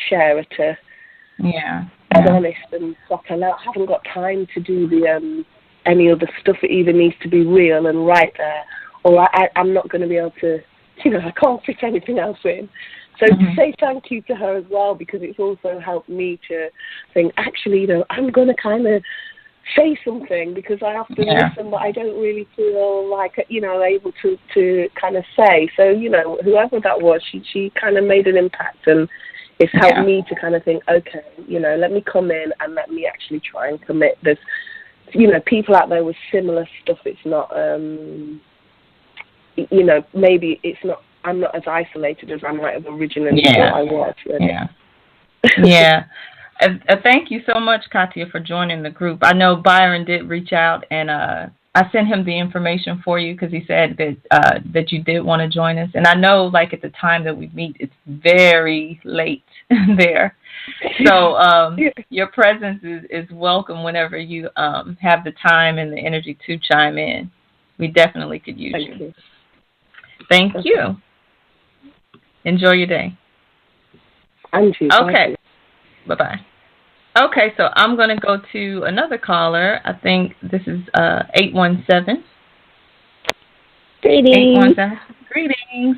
share it. As honest and stuff. I haven't got time to do the any other stuff. It either needs to be real and right there, or I'm not going to be able to, you know, I can't fit anything else in. So to say thank you to her as well, because it's also helped me to think, actually, you know, I'm going to kind of say something, because I often listen, but I don't really feel like, you know, able to kind of say. So, you know, whoever that was, she kind of made an impact, and it's helped me to kind of think, okay, you know, let me come in and let me actually try and commit. There's, you know, people out there with similar stuff. It's not, you know, maybe it's not, I'm not as isolated as I might have originally thought I was. Really.
Thank you so much, Katia, for joining the group. I know Byron did reach out, and I sent him the information for you because he said that you did want to join us. And I know, like, at the time that we meet, it's very late there. So your presence is welcome whenever you have the time and the energy to chime in. We definitely could use you. Thank you. Enjoy your day.
Thank you.
Okay. Bye-bye. Okay, so I'm going to go to another caller. I think this is 817.
Greetings.
817. Greetings.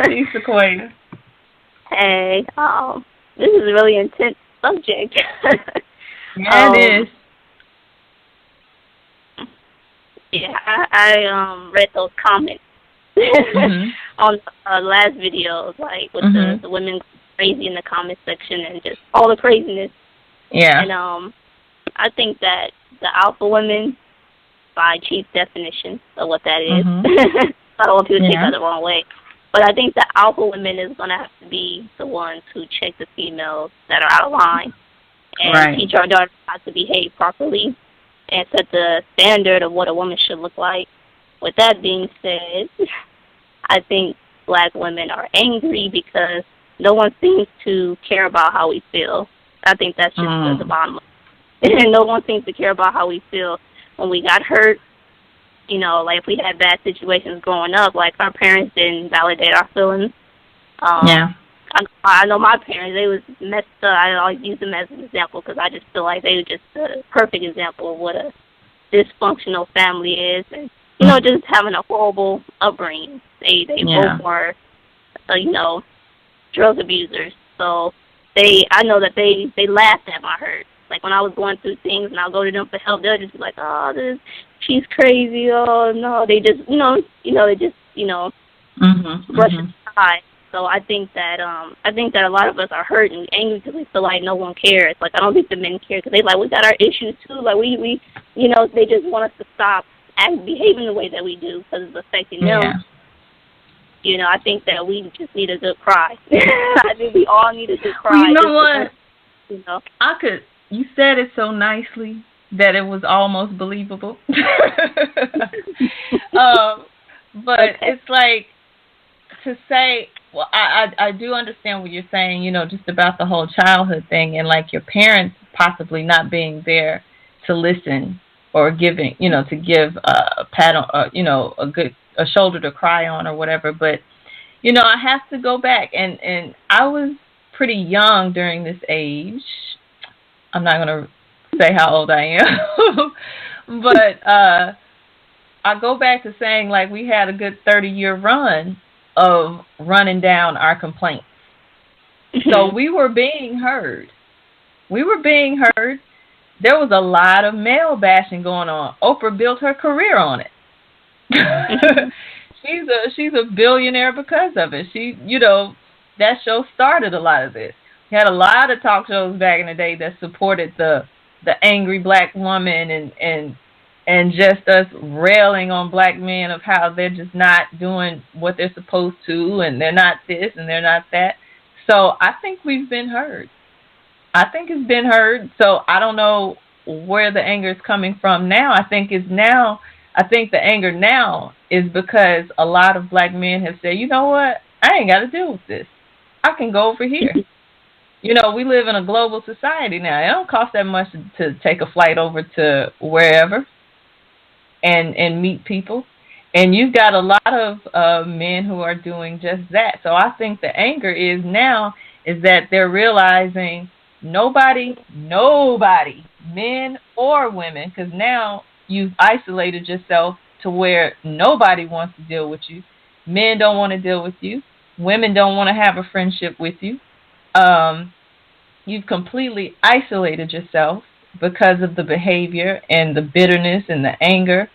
Hey, Sequoia.
Hey, this is a really intense subject.
Yeah, it is.
Yeah, I read those comments on the last videos, like with the women crazy in the comment section and just all the craziness.
Yeah.
And I think that the alpha women, by chief definition of what that is, I don't want people to take that the wrong way, but I think the alpha women is going to have to be the ones who check the females that are out of line and teach our daughters how to behave properly and set the standard of what a woman should look like. with that being said, I think Black women are angry because no one seems to care about how we feel. I think that's just the bottom line. And no one seems to care about how we feel when we got hurt. You know, like if we had bad situations growing up, like our parents didn't validate our feelings. I know my parents, they was messed up. I always use them as an example because I just feel like they were just a perfect example of what a dysfunctional family is. And, you know, just having a horrible upbringing. They both were, you know, drug abusers. So I know that they laughed at my hurt. Like when I was going through things and I'll go to them for help, they'll just be like, oh, she's crazy. Oh no, they just, they just, brush it aside. So I think that a lot of us are hurt and angry because we feel like no one cares. Like I don't think the men care because they like we got our issues too. Like we they just want us to stop behaving the way that we do because it's affecting them. You know, I think that we just need a good cry. I think we all need a good cry.
Well, you know what?
Because,
you said it so nicely that it was almost believable. But it's like to say, well, I do understand what you're saying, you know, just about the whole childhood thing and like your parents possibly not being there to listen or giving, to give a pat on, a shoulder to cry on or whatever. But, I have to go back and I was pretty young during this age. I'm not going to say how old I am, but I go back to saying like we had a good 30-year run of running down our complaints. So we were being heard. There was a lot of male bashing going on. Oprah built her career on it. She's a billionaire because of it. That show started a lot of this. We had a lot of talk shows back in the day that supported the angry Black woman and just us railing on Black men of how they're just not doing what they're supposed to and they're not this and they're not that. So I think we've been heard. I think it's been heard. So I don't know where the anger is coming from now. I think the anger now is because a lot of Black men have said, you know what? I ain't got to deal with this. I can go over here. We live in a global society now. It don't cost that much to take a flight over to wherever and meet people. And you've got a lot of men who are doing just that. So I think the anger is that they're realizing nobody, men or women, because now you've isolated yourself to where nobody wants to deal with you. Men don't want to deal with you. Women don't want to have a friendship with you. You've completely isolated yourself because of the behavior and the bitterness and the anger.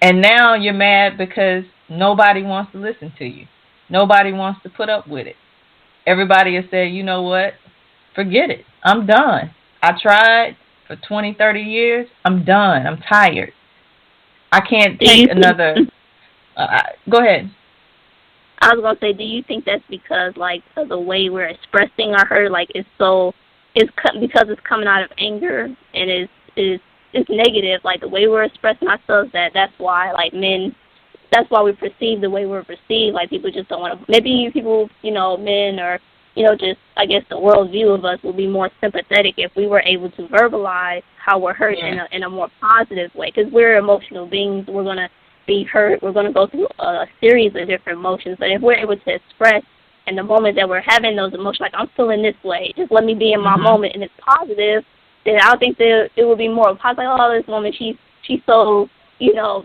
And now you're mad because nobody wants to listen to you. Nobody wants to put up with it. Everybody has said, you know what? Forget it. I'm done. I tried for 20, 30 years. I'm done. I'm tired. I can't take another. Go ahead.
I was going to say, do you think that's because, like, of the way we're expressing our hurt, like, because it's coming out of anger and it's negative, like, the way we're expressing ourselves, that's why, like, that's why we perceive the way we're perceived, like, people just don't want to, maybe people, men or, just, I guess, the world view of us will be more sympathetic if we were able to verbalize how we're hurt in a more positive way, because we're emotional beings, we're going to be hurt, we're going to go through a series of different emotions, but if we're able to express in the moment that we're having those emotions, like, I'm feeling this way, just let me be in my moment, and it's positive, then I think that it would be more positive, like, oh, this woman, she's so,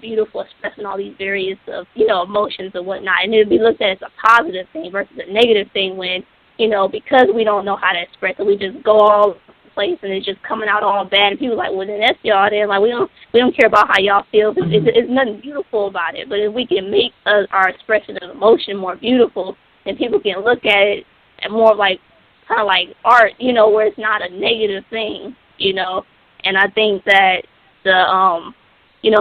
beautiful, expressing all these various of, emotions and whatnot, and it would be looked at as a positive thing versus a negative thing when, because we don't know how to express it, we just go all over the place and it's just coming out all bad, and people are like, well, then that's y'all, then, like, we don't care about how y'all feel, because it's nothing beautiful about it, but if we can make our expression of emotion more beautiful, then people can look at it and more like, kind of like art, where it's not a negative thing, and I think that the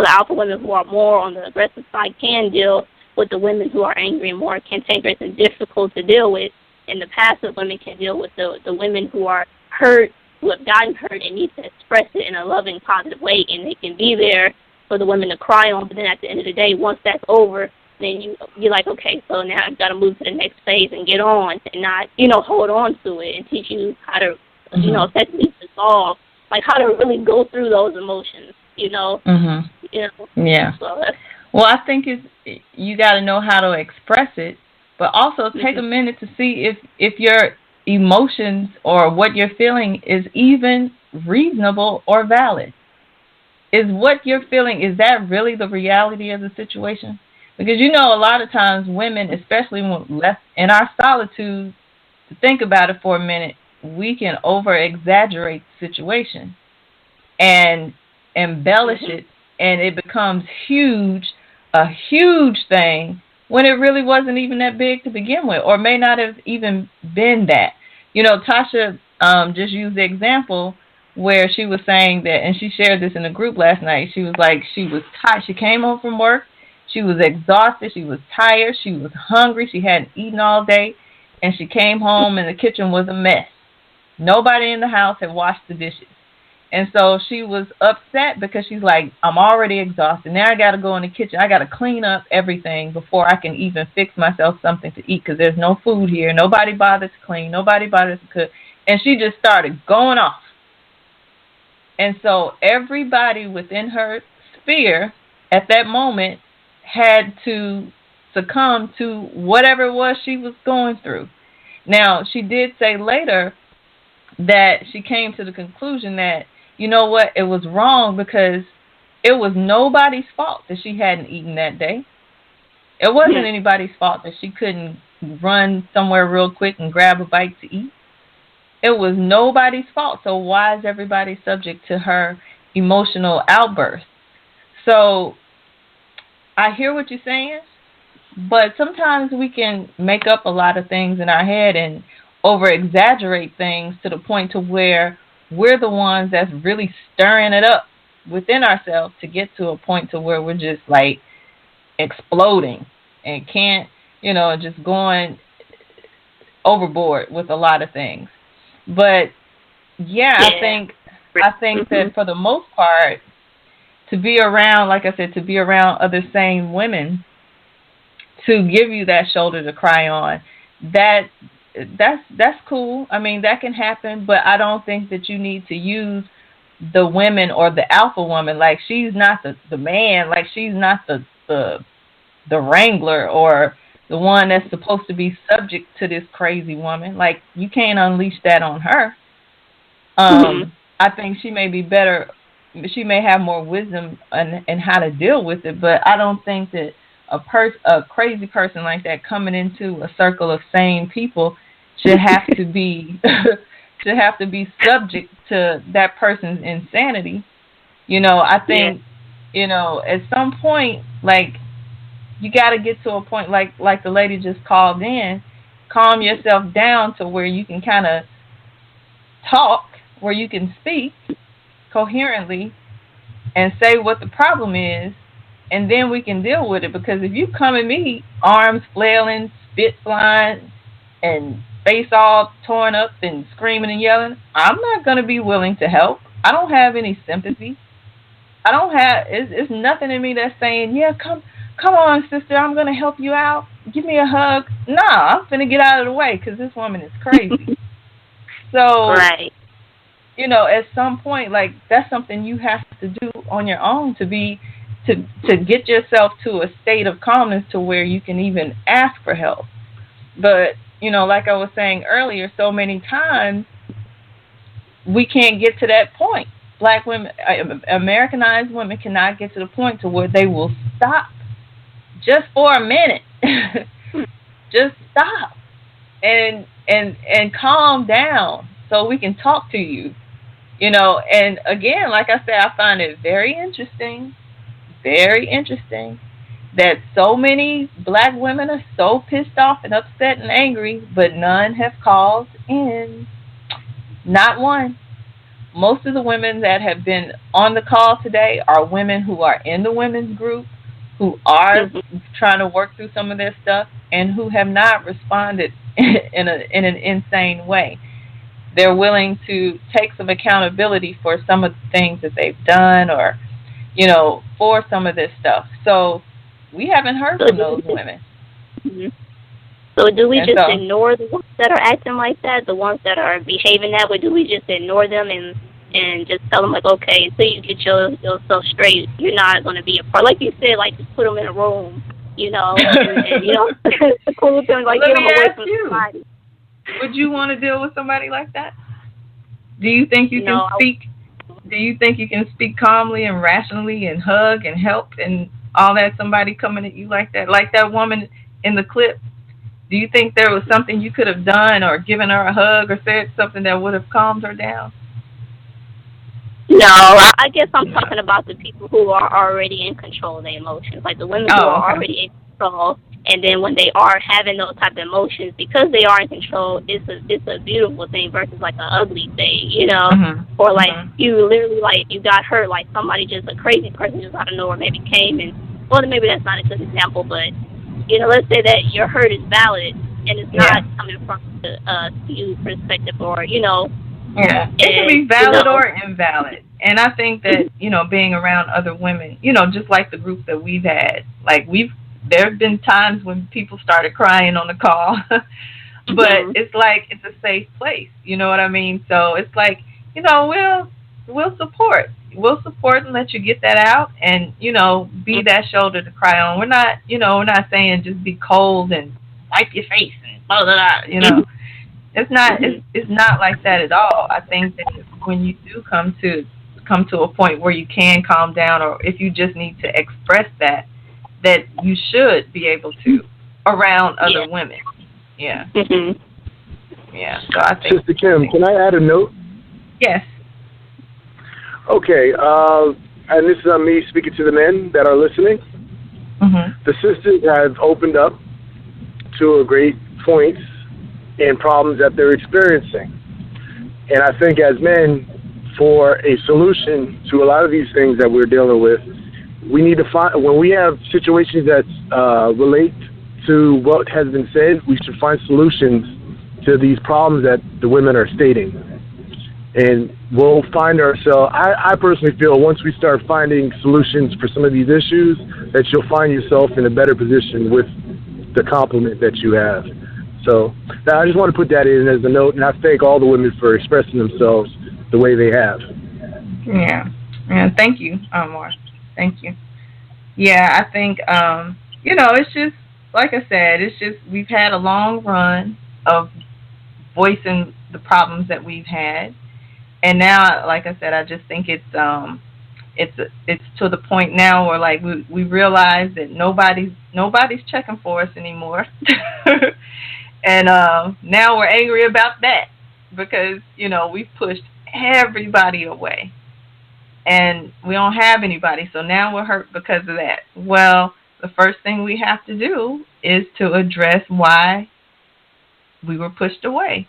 alpha women who are more on the aggressive side can deal with the women who are angry and more cantankerous and difficult to deal with, and the passive women can deal with the women who are hurt, who have gotten hurt and need to express it in a loving, positive way, and they can be there for the women to cry on. But then at the end of the day, once that's over, then you're like, okay, so now I've got to move to the next phase and get on, and not, hold on to it, and teach you how to, effectively dissolve, like how to really go through those emotions,
Yeah.
So
well, I think you got to know how to express it, but also take a minute to see if your emotions or what you're feeling is even reasonable or valid. Is what you're feeling, is that really the reality of the situation? Because a lot of times women, especially when left in our solitude, to think about it for a minute, we can over-exaggerate the situation and embellish it, and it becomes a huge thing, when it really wasn't even that big to begin with, or may not have even been that. Tasha just used the example where she was saying that, and she shared this in the group last night. She was like, she was tired. She came home from work. She was exhausted. She was tired. She was hungry. She hadn't eaten all day. And she came home and the kitchen was a mess. Nobody in the house had washed the dishes. And so she was upset because she's like, I'm already exhausted. Now I got to go in the kitchen. I got to clean up everything before I can even fix myself something to eat, because there's no food here. Nobody bothers to clean. Nobody bothers to cook. And she just started going off. And so everybody within her sphere at that moment had to succumb to whatever it was she was going through. Now, she did say later that she came to the conclusion that, you know what, it was wrong because it was nobody's fault that she hadn't eaten that day. It wasn't anybody's fault that she couldn't run somewhere real quick and grab a bite to eat. It was nobody's fault. So why is everybody subject to her emotional outburst? So I hear what you're saying, but sometimes we can make up a lot of things in our head and over-exaggerate things to the point to where we're the ones that's really stirring it up within ourselves to get to a point to where we're just like exploding and can't, just going overboard with a lot of things. But I think that for the most part, to be around, like I said, to be around other sane women, to give you that shoulder to cry on, that's cool. I mean, that can happen, but I don't think that you need to use the women or the alpha woman. Like, she's not the man. Like, she's not the wrangler or the one that's supposed to be subject to this crazy woman. Like, you can't unleash that on her. I think she may be better. She may have more wisdom in how to deal with it, but I don't think that a crazy person like that coming into a circle of sane people should have to be subject to that person's insanity. I think at some point, like, you got to get to a point like the lady just called in, calm yourself down to where you can kind of talk, where you can speak coherently and say what the problem is, and then we can deal with it. Because if you come at me, arms flailing, spit flying, and face all torn up and screaming and yelling, I'm not going to be willing to help. I don't have any sympathy. It's nothing in me that's saying, yeah, come on, sister, I'm going to help you out. Give me a hug. Nah, I'm finna get out of the way because this woman is crazy. So,
right.
At some point, like, that's something you have to do on your own to get yourself to a state of calmness to where you can even ask for help. But, like I was saying earlier, so many times we can't get to that point. Black women, Americanized women cannot get to the point to where they will stop just for a minute. Just stop and calm down so we can talk to you. And again, like I said, I find it very interesting that so many black women are so pissed off and upset and angry, but none have called in. Not one. Most of the women that have been on the call today are women who are in the women's group, who are trying to work through some of their stuff, and who have not responded in an insane way. They're willing to take some accountability for some of the things that they've done, or, for some of this stuff. So we haven't heard from those women.
Mm-hmm. So do we just ignore the ones that are acting like that, the ones that are behaving that way? Do we just ignore them and just tell them, like, okay, until you get yourself straight, you're not going to be a part? Like you said, like, just put them in a room, you know, and you know, the cool thing, like, get them away from somebody.
Would you want to deal with somebody like that? Do you think you can speak? Do you think you can speak calmly and rationally and hug and help and all that? Somebody coming at you like that woman in the clip. Do you think there was something you could have done or given her a hug or said something that would have calmed her down?
No, I guess I'm talking about the people who are already in control of their emotions, like the women who are already in control. And then when they are having those type of emotions, because they are in control, it's a beautiful thing versus like an ugly thing, you know? Mm-hmm. Or like you literally, like, you got hurt, like somebody just, a crazy person just out of nowhere maybe came and, well, maybe that's not a good example, but, you know, let's say that your hurt is valid and it's not coming from the skewed perspective, or, you know.
Yeah, it can be valid or invalid. And I think that, you know, being around other women, you know, just like the group that we've had, like there have been times when people started crying on the call, but it's like, it's a safe place, you know what I mean? So it's like, you know, we'll support and let you get that out and, you know, be that shoulder to cry on. We're not, you know, we're not saying just be cold and wipe your face and blah, blah, blah, you know. It's not, it's not like that at all. I think that when you do come to a point where you can calm down, or if you just need to express that you should be able to around other women. Yeah. Yeah. So I think.
Sister Kim, can I add a note?
Yes.
Okay. And this is me speaking to the men that are listening. The sisters have opened up to a great points and problems that they're experiencing. And I think as men, for a solution to a lot of these things that we're dealing with, we need to find, when we have situations that relate to what has been said, we should find solutions to these problems that the women are stating. And we'll find ourselves, I personally feel once we start finding solutions for some of these issues, that you'll find yourself in a better position with the compliment that you have. So I just want to put that in as a note, and I thank all the women for expressing themselves the way they have.
Yeah. Thank you, Amor. Thank you. Yeah, I think, you know, it's just, like I said, it's just, we've had a long run of voicing the problems that we've had. And now, like I said, I just think it's to the point now where, like, we realize that nobody's checking for us anymore. And now we're angry about that because, you know, we've pushed everybody away. And we don't have anybody, so now we're hurt because of that. Well, the first thing we have to do is to address why we were pushed away.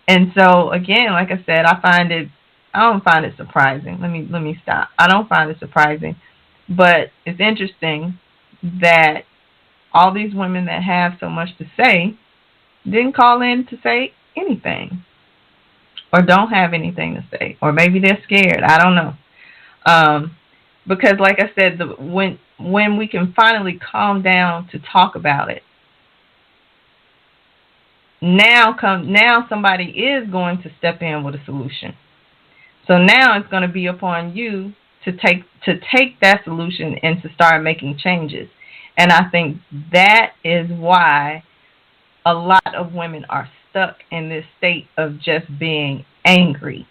And so, again, like I said, I don't find it surprising. Let me stop. I don't find it surprising. But it's interesting that all these women that have so much to say didn't call in to say anything, or don't have anything to say, or maybe they're scared. I don't know. Because, like I said, when we can finally calm down to talk about it, now somebody is going to step in with a solution. So now it's going to be upon you to take that solution and to start making changes. And I think that is why a lot of women are stuck in this state of just being angry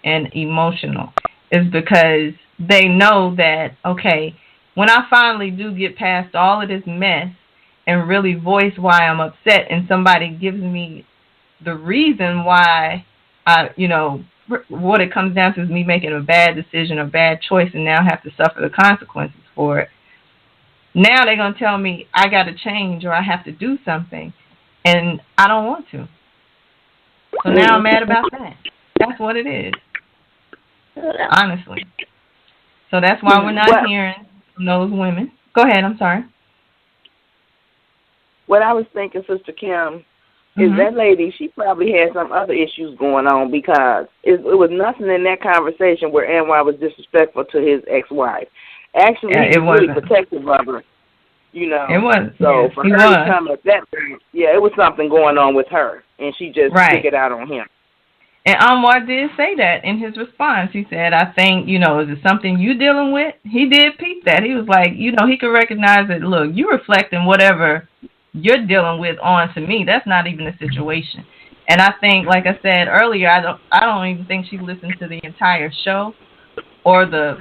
and emotional, is because they know that, okay, when I finally do get past all of this mess and really voice why I'm upset, and somebody gives me the reason why what it comes down to is me making a bad decision or bad choice and now have to suffer the consequences for it. Now they're going to tell me I got to change or I have to do something, and I don't want to. So now I'm mad about that. That's what it is, honestly. So that's why we're not hearing from those women. Go ahead, I'm sorry.
What I was thinking, Sister Kim, is that lady, she probably had some other issues going on, because it was nothing in that conversation where NY was disrespectful to his ex-wife. Actually, he
it
was really
wasn't.
protective of her. You know.
It was.
So
Yes,
for
he
her
was.
to come at that point, yeah, it was something going on with her, and she just took it out on him.
And Anwar did say that in his response. He said, I think, is it something you dealing with? He did peep that. He was like, he could recognize that, look, you reflecting whatever you're dealing with onto me. That's not even a situation. And I think, like I said earlier, I don't even think she listened to the entire show or the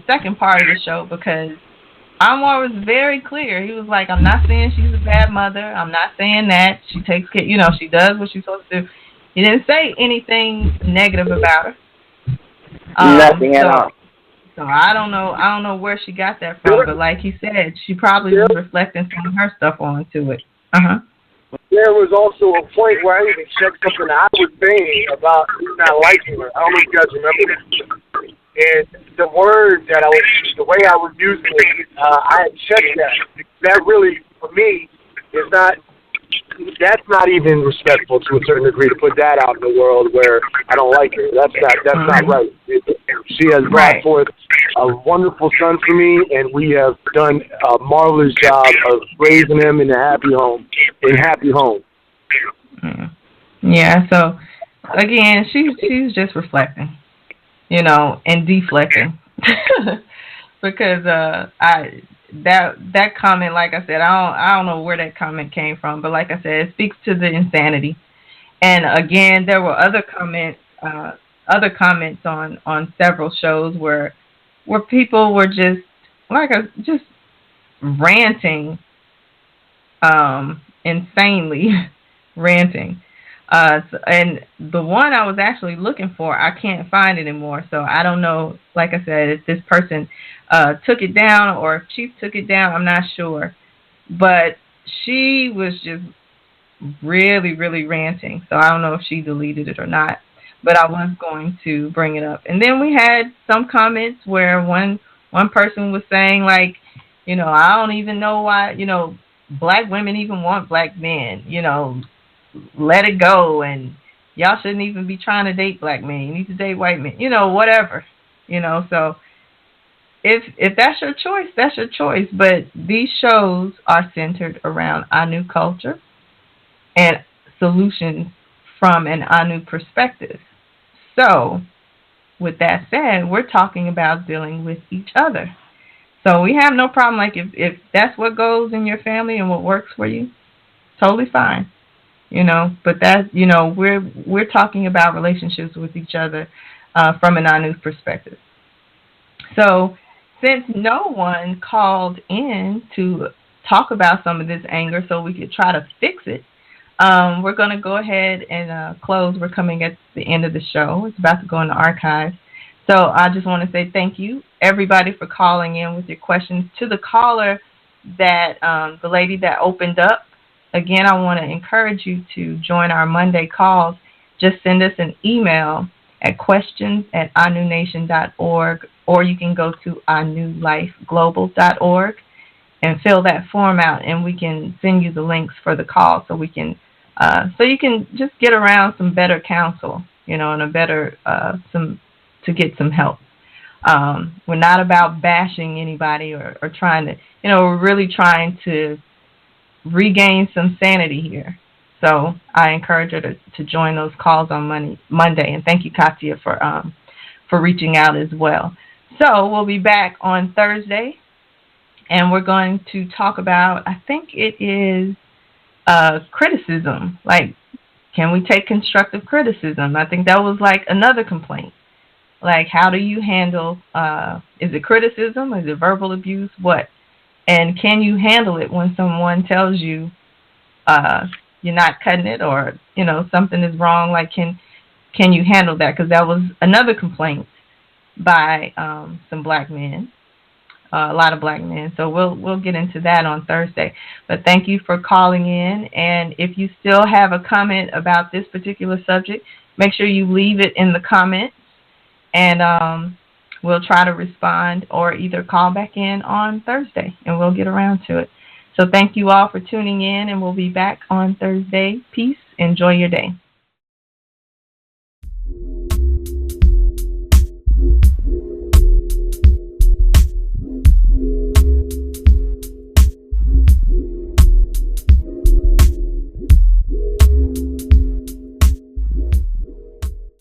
second part of the show, because Anwar was very clear. He was like, I'm not saying she's a bad mother. I'm not saying that. She takes care, she does what she's supposed to do. He didn't say anything negative about her.
Nothing at all.
So I don't know where she got that from, but like he said, she probably was reflecting some of her stuff onto it.
There was also a point where I even checked something I was saying about not liking her. I don't know if you guys remember that. And the word that the way I was using it, I had checked that. That really, for me, that's not even respectful to a certain degree to put that out in the world where I don't like her. That's not right. She has brought forth a wonderful son for me, and we have done a marvelous job of raising him in a happy home.
Yeah. So again, she's just reflecting, and deflecting, because that comment, like I said, I don't know where that comment came from, but like I said, it speaks to the insanity. And again, there were other comments on several shows where people were just just ranting, insanely ranting. And the one I was actually looking for, I can't find it anymore. So I don't know, like I said, if this person took it down or if Chief took it down, I'm not sure. But she was just really, really ranting. So I don't know if she deleted it or not. But I was going to bring it up. And then we had some comments where one person was saying, like, I don't even know why, black women even want black men, let it go, and y'all shouldn't even be trying to date black men. You need to date white men, whatever, So if that's your choice, that's your choice. But these shows are centered around Anu culture and solutions from an Anu perspective. So with that said, we're talking about dealing with each other. So we have no problem. Like if that's what goes in your family and what works for you, totally fine. But that, we're talking about relationships with each other from an Anu perspective. So since no one called in to talk about some of this anger so we could try to fix it, we're going to go ahead and close. We're coming at the end of the show. It's about to go in the archives. So I just want to say thank you, everybody, for calling in with your questions. To the caller that, the lady that opened up, again, I want to encourage you to join our Monday calls. Just send us an email at questions@anunation.org, or you can go to anulifeglobal.org and fill that form out, and we can send you the links for the call so we can, so you can just get around some better counsel, and a better, to get some help. We're not about bashing anybody or trying to, we're really trying to regain some sanity here. So I encourage her to join those calls on Monday. And thank you, Katya, for reaching out as well. So we'll be back on Thursday, and we're going to talk about, I think it is criticism. Like, can we take constructive criticism? I think that was like another complaint. Like, how do you handle, is it criticism? Is it verbal abuse? What? And can you handle it when someone tells you you're not cutting it, or, something is wrong? Like, can you handle that? Because that was another complaint by some black men, a lot of black men. So we'll get into that on Thursday. But thank you for calling in. And if you still have a comment about this particular subject, make sure you leave it in the comments, and we'll try to respond or either call back in on Thursday, and we'll get around to it. So thank you all for tuning in, and we'll be back on Thursday. Peace. Enjoy your day.